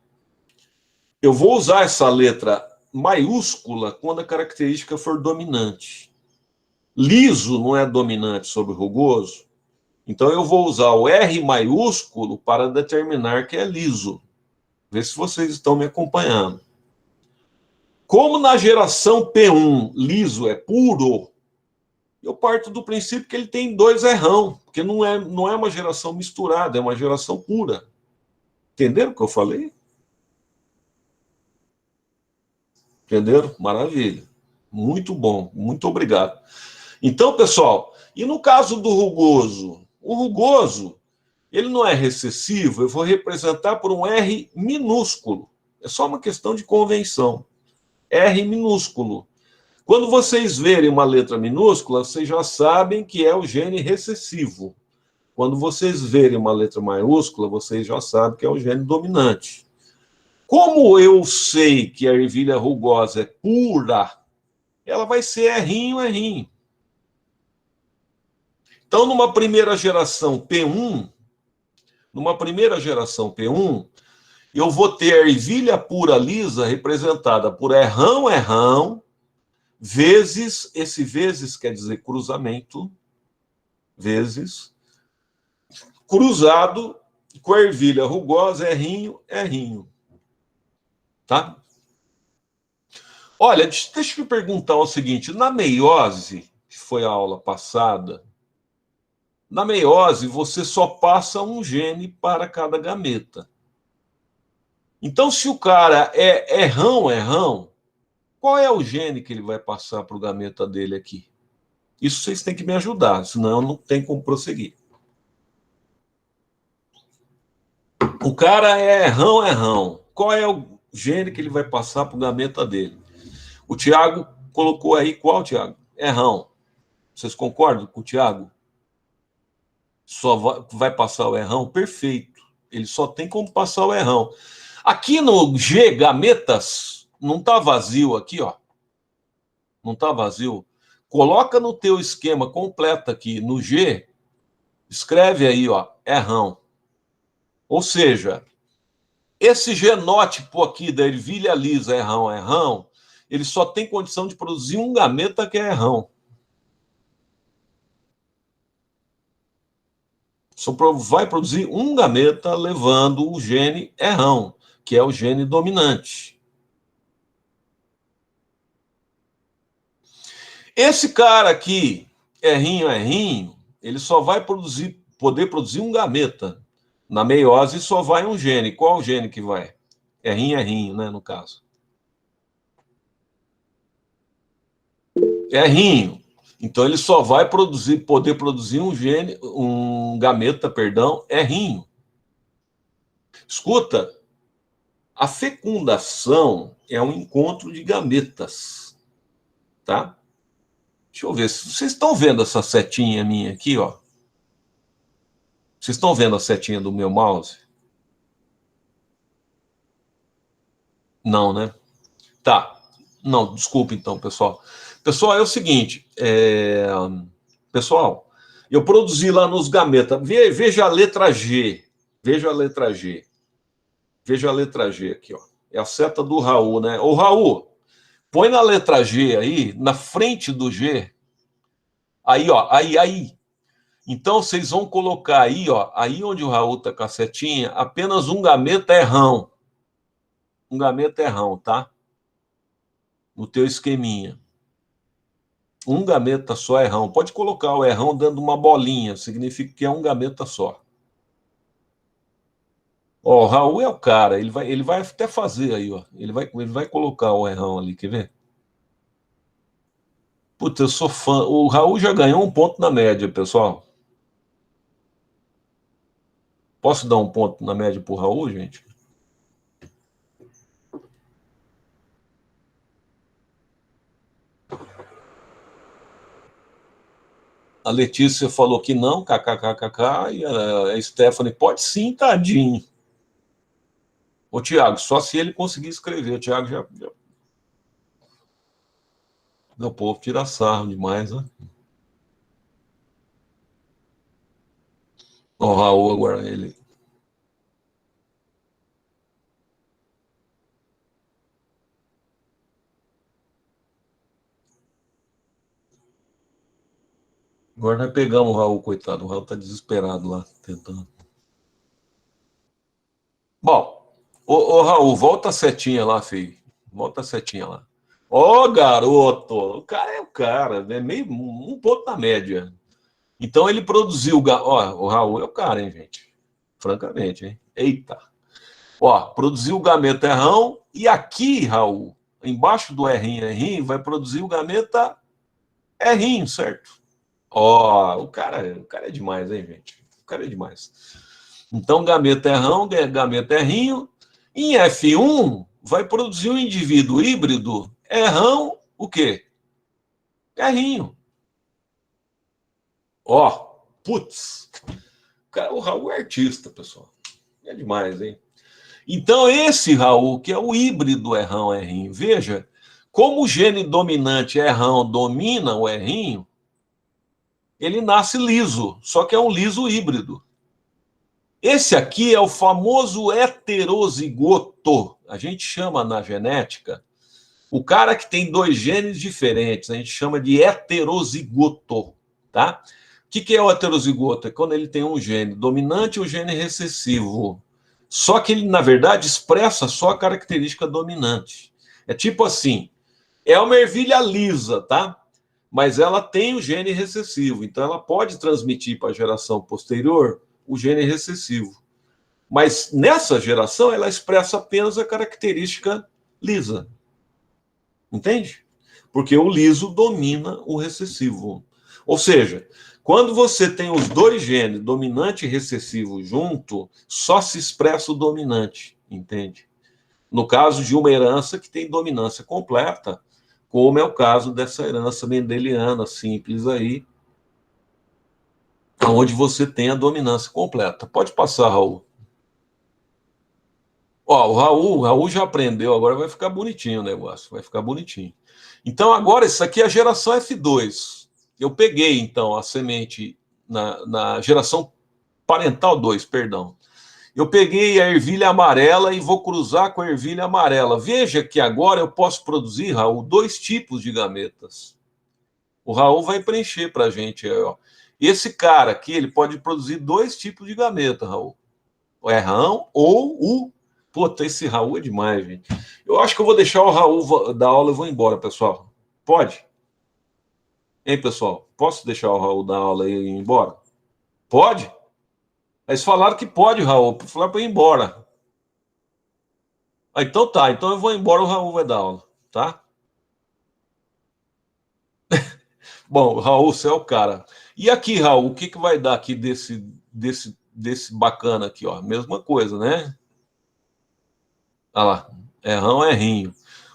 eu vou usar essa letra maiúscula quando a característica for dominante. Liso não é dominante sobre rugoso, então eu vou usar o R maiúsculo para determinar que é liso. Vê se vocês estão me acompanhando. Como na geração P1 liso é puro, eu parto do princípio que ele tem dois Rão, porque não é uma geração misturada, é uma geração pura. Entenderam o que eu falei? Entenderam? Maravilha. Muito bom, muito obrigado. Então, pessoal, e no caso do rugoso? O rugoso, ele não é recessivo, eu vou representar por um R minúsculo. É só uma questão de convenção. R minúsculo. Quando vocês verem uma letra minúscula, vocês já sabem que é o gene recessivo. Quando vocês verem uma letra maiúscula, vocês já sabem que é o gene dominante. Como eu sei que a ervilha rugosa é pura, ela vai ser Rzinho, Rzinho. Então, numa primeira geração P1, eu vou ter a ervilha pura lisa representada por Rão, Rão, vezes, esse vezes quer dizer cruzamento, vezes, cruzado com a ervilha rugosa, errinho. Tá? Olha, deixa eu te perguntar o seguinte: na meiose, que foi a aula passada, na meiose você só passa um gene para cada gameta. Então, se o cara é errão, qual é o gene que ele vai passar para o gameta dele aqui? Isso vocês têm que me ajudar, senão não tem como prosseguir. O cara é errão. Qual é o gene que ele vai passar para o gameta dele? O Tiago colocou aí qual, Tiago? Errão. Vocês concordam com o Tiago? Só vai passar o errão? Perfeito. Ele só tem como passar o errão. Aqui no G, gametas, não está vazio aqui, ó. Não está vazio. Coloca no teu esquema completo aqui, no G, escreve aí, ó, errão. Ou seja, esse genótipo aqui da ervilha lisa errão, ele só tem condição de produzir um gameta que é errão. Só vai produzir um gameta levando o gene errão, que é o gene dominante. Esse cara aqui, errinho, ele só vai poder produzir um gameta. Na meiose só vai um gene. Qual o gene que vai? Errinho, né, no caso. Errinho. Então ele só vai poder produzir um gameta, perdão, errinho. Escuta, a fecundação é um encontro de gametas, tá? Deixa eu ver, vocês estão vendo essa setinha minha aqui, ó? Vocês estão vendo a setinha do meu mouse? Não, né? Tá. Não, desculpa então, pessoal. Pessoal, é o seguinte, pessoal, eu produzi lá nos gametas, veja a letra G, veja a letra G aqui, ó. É a seta do Raul, né? Ô, Raul, põe na letra G aí, na frente do G, aí, ó, aí. Então, vocês vão colocar aí, ó, aí onde o Raul tá com a setinha, apenas um gameta errão. Um gameta errão, tá? No teu esqueminha. Um gameta só errão. Pode colocar o errão dando uma bolinha, significa que é um gameta só. Ó, o Raul é o cara, ele vai até fazer aí, ó. Ele vai colocar o errão ali, quer ver? Putz, eu sou fã. O Raul já ganhou um ponto na média, pessoal. Posso dar um ponto na média pro Raul, gente? A Letícia falou que não, kkkk, e a Stephanie, pode sim, tadinho. Ô, Tiago, só se ele conseguir escrever. O Tiago já... O povo tira sarro demais, né? O Raul agora, ele... Agora nós pegamos o Raul, coitado. O Raul tá desesperado lá, tentando. Bom, ô Raul, volta a setinha lá, filho. Volta a setinha lá. Ó, garoto! O cara é o cara, né? Meio um ponto na média. Então ele produziu. Ó, o Raul é o cara, hein, gente? Francamente, hein? Eita! Ó, produziu o gameta errão e aqui, Raul, embaixo do errinho, vai produzir o gameta errinho, certo? Ó, o cara é demais, hein, gente? O cara é demais. Então, gameta errão, gameta errinho. Em F1, vai produzir um indivíduo híbrido errão, o quê? Errinho. Ó, putz. O Raul é artista, pessoal. É demais, hein? Então, esse Raul, que é o híbrido errão-errinho, veja, como o gene dominante errão domina o errinho, ele nasce liso, só que é um liso híbrido. Esse aqui é o famoso heterozigoto. A gente chama na genética o cara que tem dois genes diferentes, a gente chama de heterozigoto, tá? que é o heterozigoto? É quando ele tem um gene dominante e um gene recessivo. Só que ele, na verdade, expressa só a característica dominante. É tipo assim, é uma ervilha lisa, tá? Mas ela tem o gene recessivo, então ela pode transmitir para a geração posterior o gene recessivo. Mas nessa geração ela expressa apenas a característica lisa. Entende? Porque o liso domina o recessivo. Ou seja, quando você tem os dois genes, dominante e recessivo, junto, só se expressa o dominante, entende? No caso de uma herança que tem dominância completa, como é o caso dessa herança mendeliana simples aí, onde você tem a dominância completa. Pode passar, Raul. Ó, o Raul já aprendeu, agora vai ficar bonitinho o negócio, vai ficar bonitinho. Então, agora, isso aqui é a geração F2. Eu peguei, então, a semente na geração parental 2, perdão. Eu peguei a ervilha amarela e vou cruzar com a ervilha amarela. Veja que agora eu posso produzir, Raul, dois tipos de gametas. O Raul vai preencher para a gente. Ó. Esse cara aqui, ele pode produzir dois tipos de gameta, Raul. O errão ou o... Puta, esse Raul é demais, gente. Eu acho que eu vou deixar o Raul dar aula e vou embora, pessoal. Pode? Hein, pessoal? Posso deixar o Raul dar aula e ir embora? Pode? Eles falaram que pode, Raul. Falaram para ir embora. Ah, então tá. Então eu vou embora, o Raul vai dar aula, tá? Bom, Raul, você é o cara. E aqui, Raul, o que, que vai dar aqui desse bacana aqui, ó? Mesma coisa, né? Olha lá. Errão, errinho.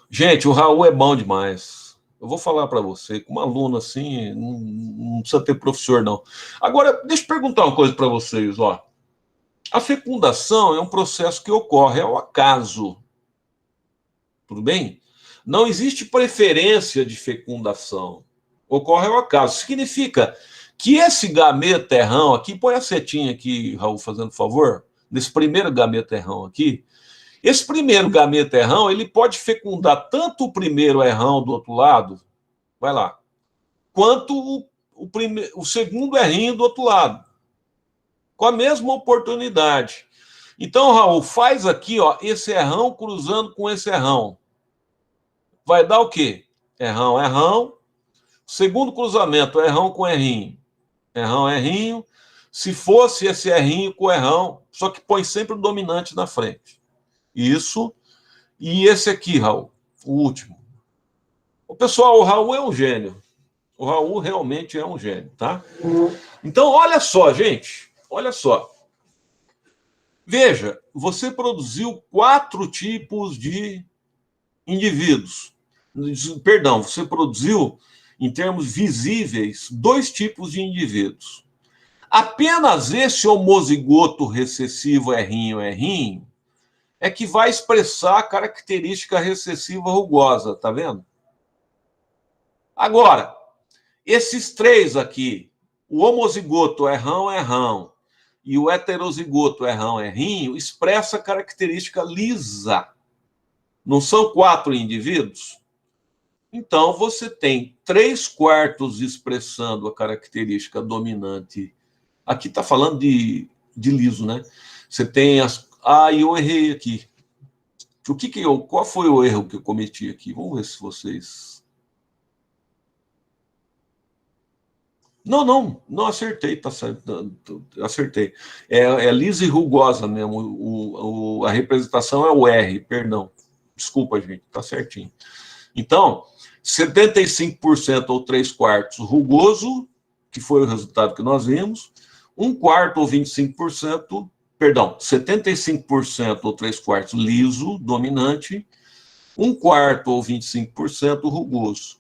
Gente, o Raul é bom demais. Eu vou falar para você, com um aluno assim, não precisa ter professor, não. Agora, deixa eu perguntar uma coisa para vocês, ó. A fecundação é um processo que ocorre ao acaso. Tudo bem? Não existe preferência de fecundação. Ocorre ao acaso. Significa que esse gameterrão aqui, põe a setinha aqui, Raul, fazendo favor, nesse primeiro gameterrão aqui, esse primeiro gameterrão, ele pode fecundar tanto o primeiro errão do outro lado, vai lá, quanto o segundo errinho do outro lado, com a mesma oportunidade. Então, Raul, faz aqui, ó, esse errão cruzando com esse errão. Vai dar o quê? Errão, errão. Segundo cruzamento, errão com errinho. Errão, errinho. Se fosse esse errinho com errão, só que põe sempre o dominante na frente. Isso. E esse aqui, Raul, o último. O pessoal, o Raul é um gênio. O Raul realmente é um gênio, tá? Então, olha só, gente. Olha só. Veja, você produziu 4 tipos de indivíduos. Perdão, você produziu, em termos visíveis, 2 tipos de indivíduos. Apenas esse homozigoto recessivo errinho, errinho, é que vai expressar a característica recessiva rugosa, tá vendo? Agora, esses 3 aqui, o homozigoto errão, errão, e o heterozigoto errão, errinho, expressa a característica lisa. Não são 4 indivíduos? Então, você tem 3/4 expressando a característica dominante. Aqui está falando de liso, né? Você tem as... Ah, e eu errei aqui. Qual foi o erro que eu cometi aqui? Vamos ver se vocês... Não acertei, tá certo, acertei. É lisa e rugosa mesmo. A representação é o R, perdão. Desculpa, gente, tá certinho. Então, 75% ou 3/4 rugoso, que foi o resultado que nós vimos, 1/4 ou 25%, perdão, 75% ou 3/4 liso, dominante, 1/4 ou 25% rugoso.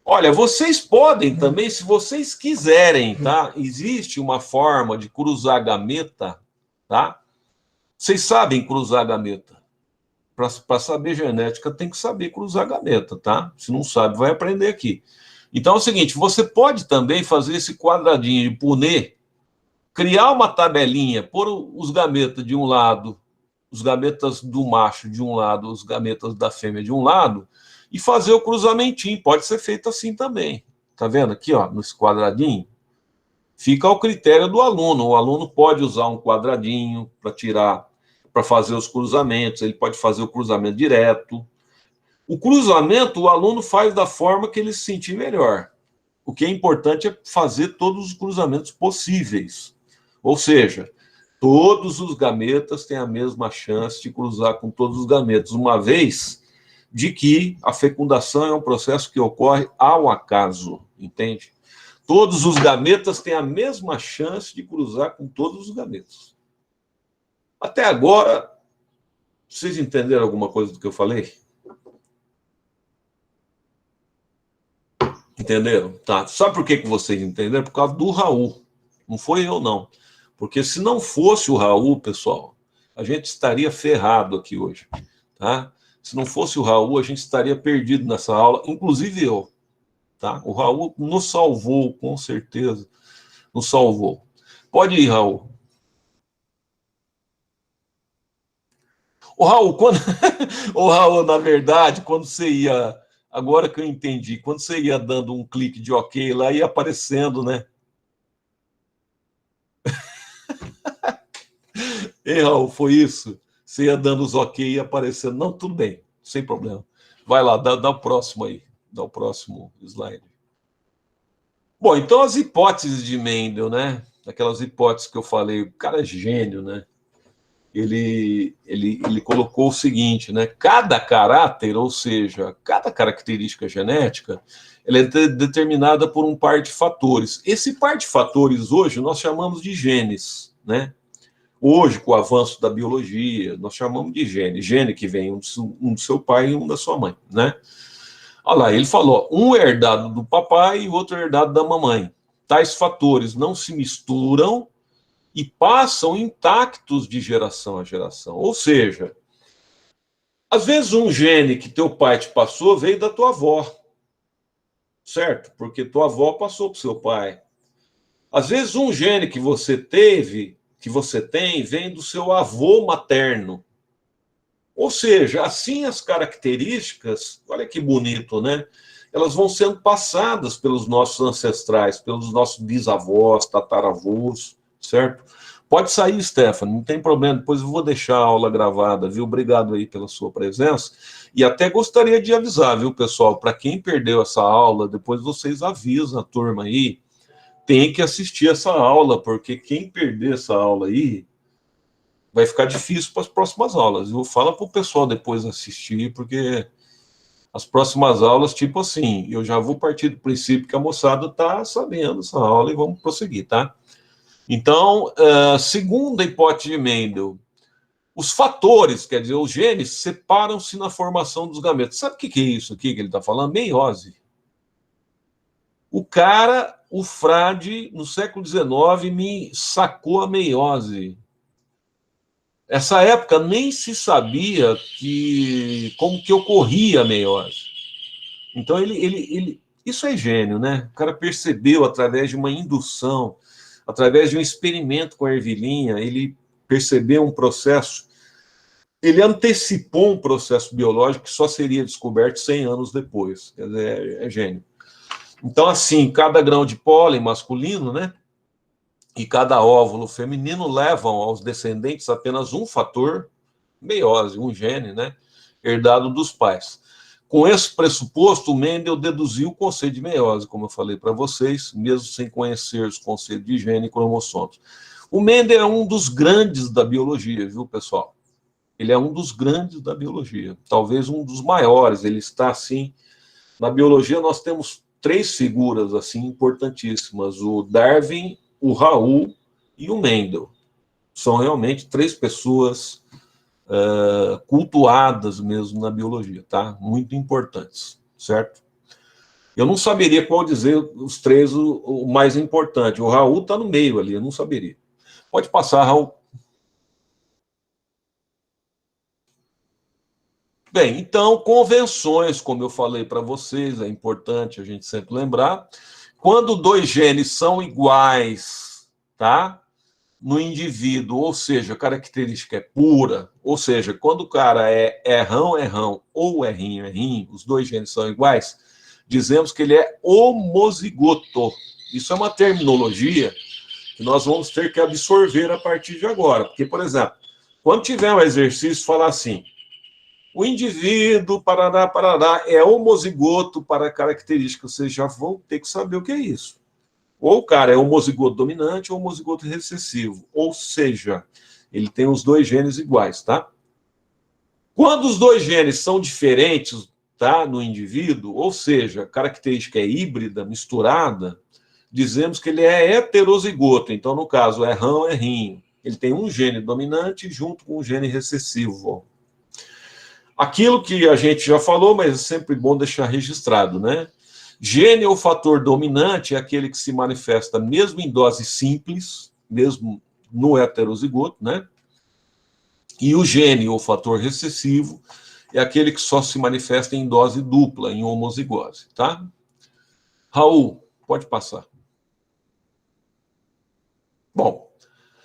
Olha, vocês podem também, se vocês quiserem, tá? Existe uma forma de cruzar gameta, tá? Vocês sabem cruzar gameta. Para saber genética, tem que saber cruzar gameta, tá? Se não sabe, vai aprender aqui. Então é o seguinte, você pode também fazer esse quadradinho de Punnett, criar uma tabelinha, pôr os gametas de um lado, os gametas do macho de um lado, os gametas da fêmea de um lado, e fazer o cruzamentinho. Pode ser feito assim também. Tá vendo aqui, ó, nesse quadradinho? Fica ao critério do aluno. O aluno pode usar um quadradinho para tirar, para fazer os cruzamentos, ele pode fazer o cruzamento direto. O cruzamento, o aluno faz da forma que ele se sentir melhor. O que é importante é fazer todos os cruzamentos possíveis. Ou seja, todos os gametas têm a mesma chance de cruzar com todos os gametas, uma vez de que a fecundação é um processo que ocorre ao acaso, entende? Todos os gametas têm a mesma chance de cruzar com todos os gametas. Até agora, vocês entenderam alguma coisa do que eu falei? Entenderam? Tá. Sabe por que vocês entenderam? Por causa do Raul. Não foi eu, não. Porque se não fosse o Raul, pessoal, a gente estaria ferrado aqui hoje. Tá? Se não fosse o Raul, a gente estaria perdido nessa aula, inclusive eu. Tá? O Raul nos salvou, com certeza. Nos salvou. Pode ir, Raul. O Raul, quando... o Raul, na verdade, quando você ia... Agora que eu entendi, quando você ia dando um clique de OK lá, ia aparecendo, né? Ei, Raul, foi isso? Você ia dando os OK e ia aparecendo. Não, tudo bem, sem problema. Vai lá, dá o próximo aí. Dá o próximo slide. Bom, então as hipóteses de Mendel, né? Aquelas hipóteses que eu falei, o cara é gênio, né? Ele colocou o seguinte, né? Cada caráter, ou seja, cada característica genética, ela é determinada por um par de fatores. Esse par de fatores hoje nós chamamos de genes, né? Hoje, com o avanço da biologia, nós chamamos de gene. Gene que vem um do seu pai e um da sua mãe, né? Olha lá, ele falou, um é herdado do papai e o outro é herdado da mamãe. Tais fatores não se misturam e passam intactos de geração a geração. Ou seja, às vezes um gene que teu pai te passou veio da tua avó, certo? Porque tua avó passou para o seu pai. Às vezes um gene que você teve, que você tem, vem do seu avô materno. Ou seja, assim as características, olha que bonito, né? Elas vão sendo passadas pelos nossos ancestrais, pelos nossos bisavós, tataravós, certo? Pode sair, Stephanie, não tem problema, depois eu vou deixar a aula gravada, viu? Obrigado aí pela sua presença. E até gostaria de avisar, viu, pessoal, para quem perdeu essa aula, depois vocês avisam a turma aí, tem que assistir essa aula, porque quem perder essa aula aí, vai ficar difícil para as próximas aulas, viu? Fala para o pessoal depois assistir, porque as próximas aulas, tipo assim, eu já vou partir do princípio que a moçada está sabendo essa aula e vamos prosseguir, tá? Então, segundo a hipótese de Mendel, os fatores, quer dizer, os genes, separam-se na formação dos gametas. Sabe o que é isso aqui que ele está falando? Meiose. O cara, o frade, no século XIX, me sacou a meiose. Essa época nem se sabia como que ocorria a meiose. Então, isso é gênio, né? O cara percebeu, através de uma indução, através de um experimento com a ervilhinha, ele percebeu um processo, ele antecipou um processo biológico que só seria descoberto 100 anos depois. Quer dizer, é gênio. Então, assim, cada grão de pólen masculino, né? E cada óvulo feminino levam aos descendentes apenas um fator, meiose, um gene, né, herdado dos pais. Com esse pressuposto, o Mendel deduziu o conceito de meiose, como eu falei para vocês, mesmo sem conhecer os conceitos de gene e cromossomos. O Mendel é um dos grandes da biologia, viu, pessoal? Ele é um dos grandes da biologia, talvez um dos maiores. Ele está, assim, na biologia nós temos 3 figuras, assim, importantíssimas, o Darwin, o Raul e o Mendel. São realmente 3 pessoas cultuadas mesmo na biologia, tá? Muito importantes, certo? Eu não saberia qual dizer os 3 o mais importante. O Raul está no meio ali, eu não saberia. Pode passar, Raul. Bem, então, convenções, como eu falei para vocês, é importante a gente sempre lembrar. Quando 2 genes são iguais, tá? No indivíduo, ou seja, a característica é pura, ou seja, quando o cara é errão, errão, ou errinho, errinho, os 2 genes são iguais, dizemos que ele é homozigoto. Isso é uma terminologia que nós vamos ter que absorver a partir de agora. Porque, por exemplo, quando tiver um exercício, falar assim, o indivíduo, parará, parará, é homozigoto para características, vocês já vão ter que saber o que é isso. Ou o cara é homozigoto dominante ou homozigoto recessivo. Ou seja, ele tem os dois genes iguais, tá? Quando os dois genes são diferentes, tá, no indivíduo, ou seja, a característica é híbrida, misturada, dizemos que ele é heterozigoto. Então, no caso, é rão, é rinho. Ele tem um gene dominante junto com um gene recessivo. Aquilo que a gente já falou, mas é sempre bom deixar registrado, né? Gene ou fator dominante é aquele que se manifesta mesmo em dose simples, mesmo no heterozigoto, né? E o gene ou fator recessivo é aquele que só se manifesta em dose dupla, em homozigose, tá? Raul, pode passar. Bom,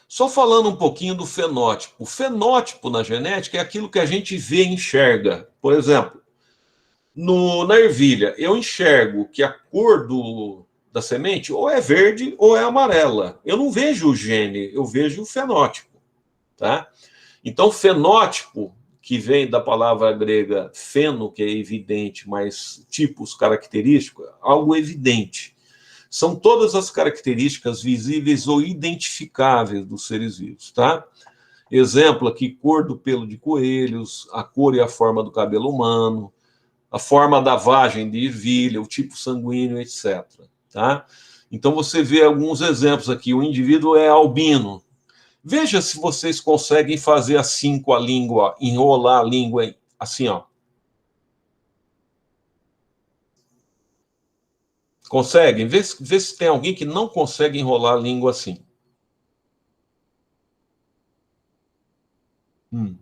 só falando um pouquinho do fenótipo. O fenótipo na genética é aquilo que a gente vê e enxerga. Por exemplo, na ervilha, eu enxergo que a cor da semente ou é verde ou é amarela. Eu não vejo o gene, eu vejo o fenótipo, tá? Então, fenótipo, que vem da palavra grega feno, que é evidente, mas tipos, característicos, algo evidente. São todas as características visíveis ou identificáveis dos seres vivos, tá? Exemplo aqui, cor do pelo de coelhos, a cor e a forma do cabelo humano, a forma da vagem de ervilha, o tipo sanguíneo, etc. Tá? Então você vê alguns exemplos aqui. O indivíduo é albino. Veja se vocês conseguem fazer assim com a língua, enrolar a língua assim, ó. Conseguem? Vê se tem alguém que não consegue enrolar a língua assim. Hum.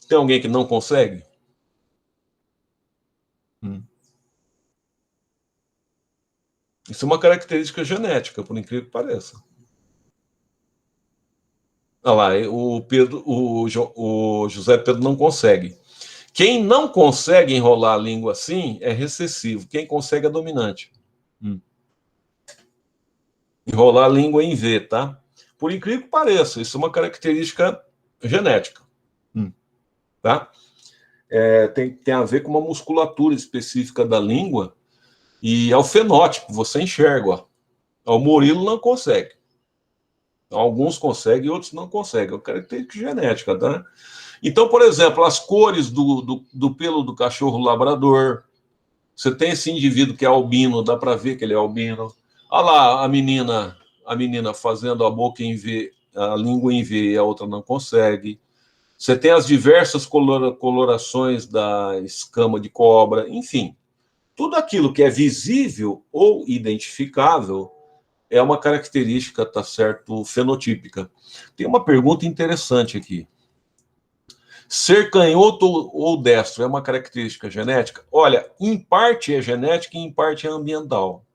Tem alguém que não consegue? Hum. Isso é uma característica genética, por incrível que pareça. Olha lá, o José Pedro não consegue. Quem não consegue enrolar a língua assim é recessivo. Quem consegue é dominante. Hum. Enrolar a língua em V, tá? Por incrível que pareça, isso é uma característica genética. Tá? Tem a ver com uma musculatura específica da língua e é o fenótipo, você enxerga. Ó. O Murilo não consegue. Alguns conseguem, outros não conseguem. É uma característica genética, tá? Então, por exemplo, as cores do pelo do cachorro labrador. Você tem esse indivíduo que é albino, dá para ver que ele é albino. Olha lá a menina fazendo a boca em V, a língua em V e a outra não consegue. Você tem as diversas colorações da escama de cobra, enfim. Tudo aquilo que é visível ou identificável é uma característica, tá certo, fenotípica. Tem uma pergunta interessante aqui. Ser canhoto ou destro é uma característica genética? Olha, em parte é genética e em parte é ambiental.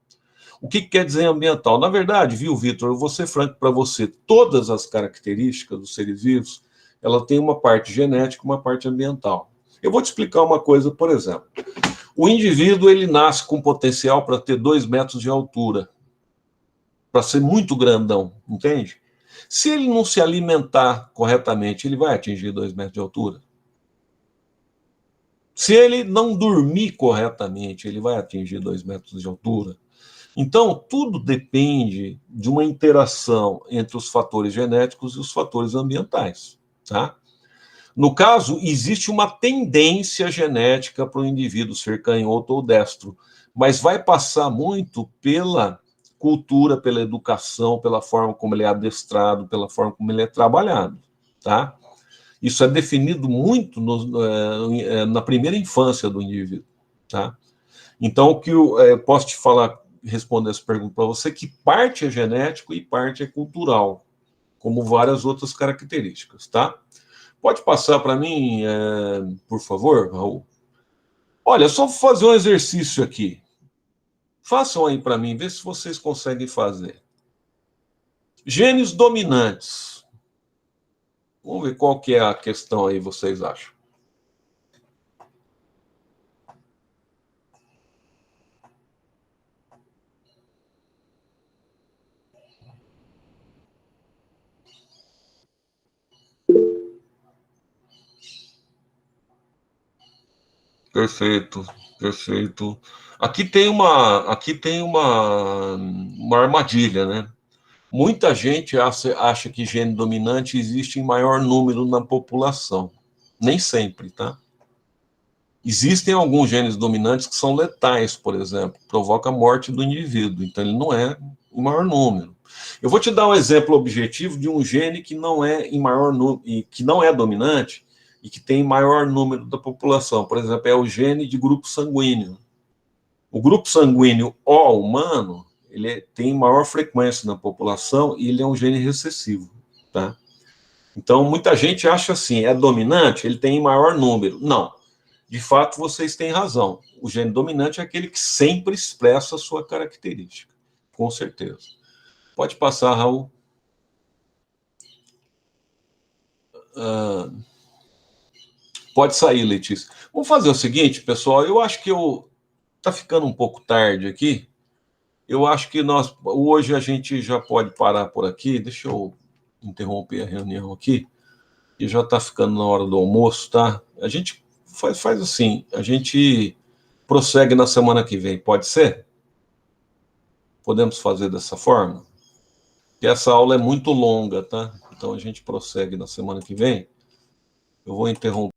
O que quer dizer ambiental? Na verdade, viu, Vitor, eu vou ser franco para você, todas as características dos seres vivos, ela tem uma parte genética e uma parte ambiental. Eu vou te explicar uma coisa, por exemplo. O indivíduo, ele nasce com potencial para ter 2 metros de altura, para ser muito grandão, entende? Se ele não se alimentar corretamente, ele vai atingir 2 metros de altura? Se ele não dormir corretamente, ele vai atingir 2 metros de altura? Então, tudo depende de uma interação entre os fatores genéticos e os fatores ambientais. Tá? No caso, existe uma tendência genética para o indivíduo ser canhoto ou destro, mas vai passar muito pela cultura, pela educação, pela forma como ele é adestrado, pela forma como ele é trabalhado. Tá? Isso é definido muito na primeira infância do indivíduo. Tá? Então, o que eu posso te falar, responder essa pergunta para você, que parte é genético e parte é cultural, como várias outras características, tá? Pode passar para mim, por favor, Raul? Olha, só fazer um exercício aqui. Façam aí para mim, vê se vocês conseguem fazer. Genes dominantes. Vamos ver qual que é a questão aí, vocês acham. Perfeito, perfeito. Aqui tem uma armadilha, né? Muita gente acha que gene dominante existe em maior número na população. Nem sempre, tá? Existem alguns genes dominantes que são letais, por exemplo, provoca a morte do indivíduo, então ele não é em maior número. Eu vou te dar um exemplo objetivo de um gene que não é em maior número, que não é dominante e que tem maior número da população. Por exemplo, é o gene de grupo sanguíneo. O grupo sanguíneo O humano, tem maior frequência na população e ele é um gene recessivo, tá? Então, muita gente acha assim, é dominante, ele tem maior número. Não. De fato, vocês têm razão. O gene dominante é aquele que sempre expressa a sua característica. Com certeza. Pode passar, Raul. Pode sair, Letícia. Vamos fazer o seguinte, pessoal. Eu acho que tá ficando um pouco tarde aqui. Eu acho que hoje a gente já pode parar por aqui. Deixa eu interromper a reunião aqui. E já está ficando na hora do almoço, tá? A gente faz assim, a gente prossegue na semana que vem, pode ser? Podemos fazer dessa forma? Porque essa aula é muito longa, tá? Então a gente prossegue na semana que vem. Eu vou interromper.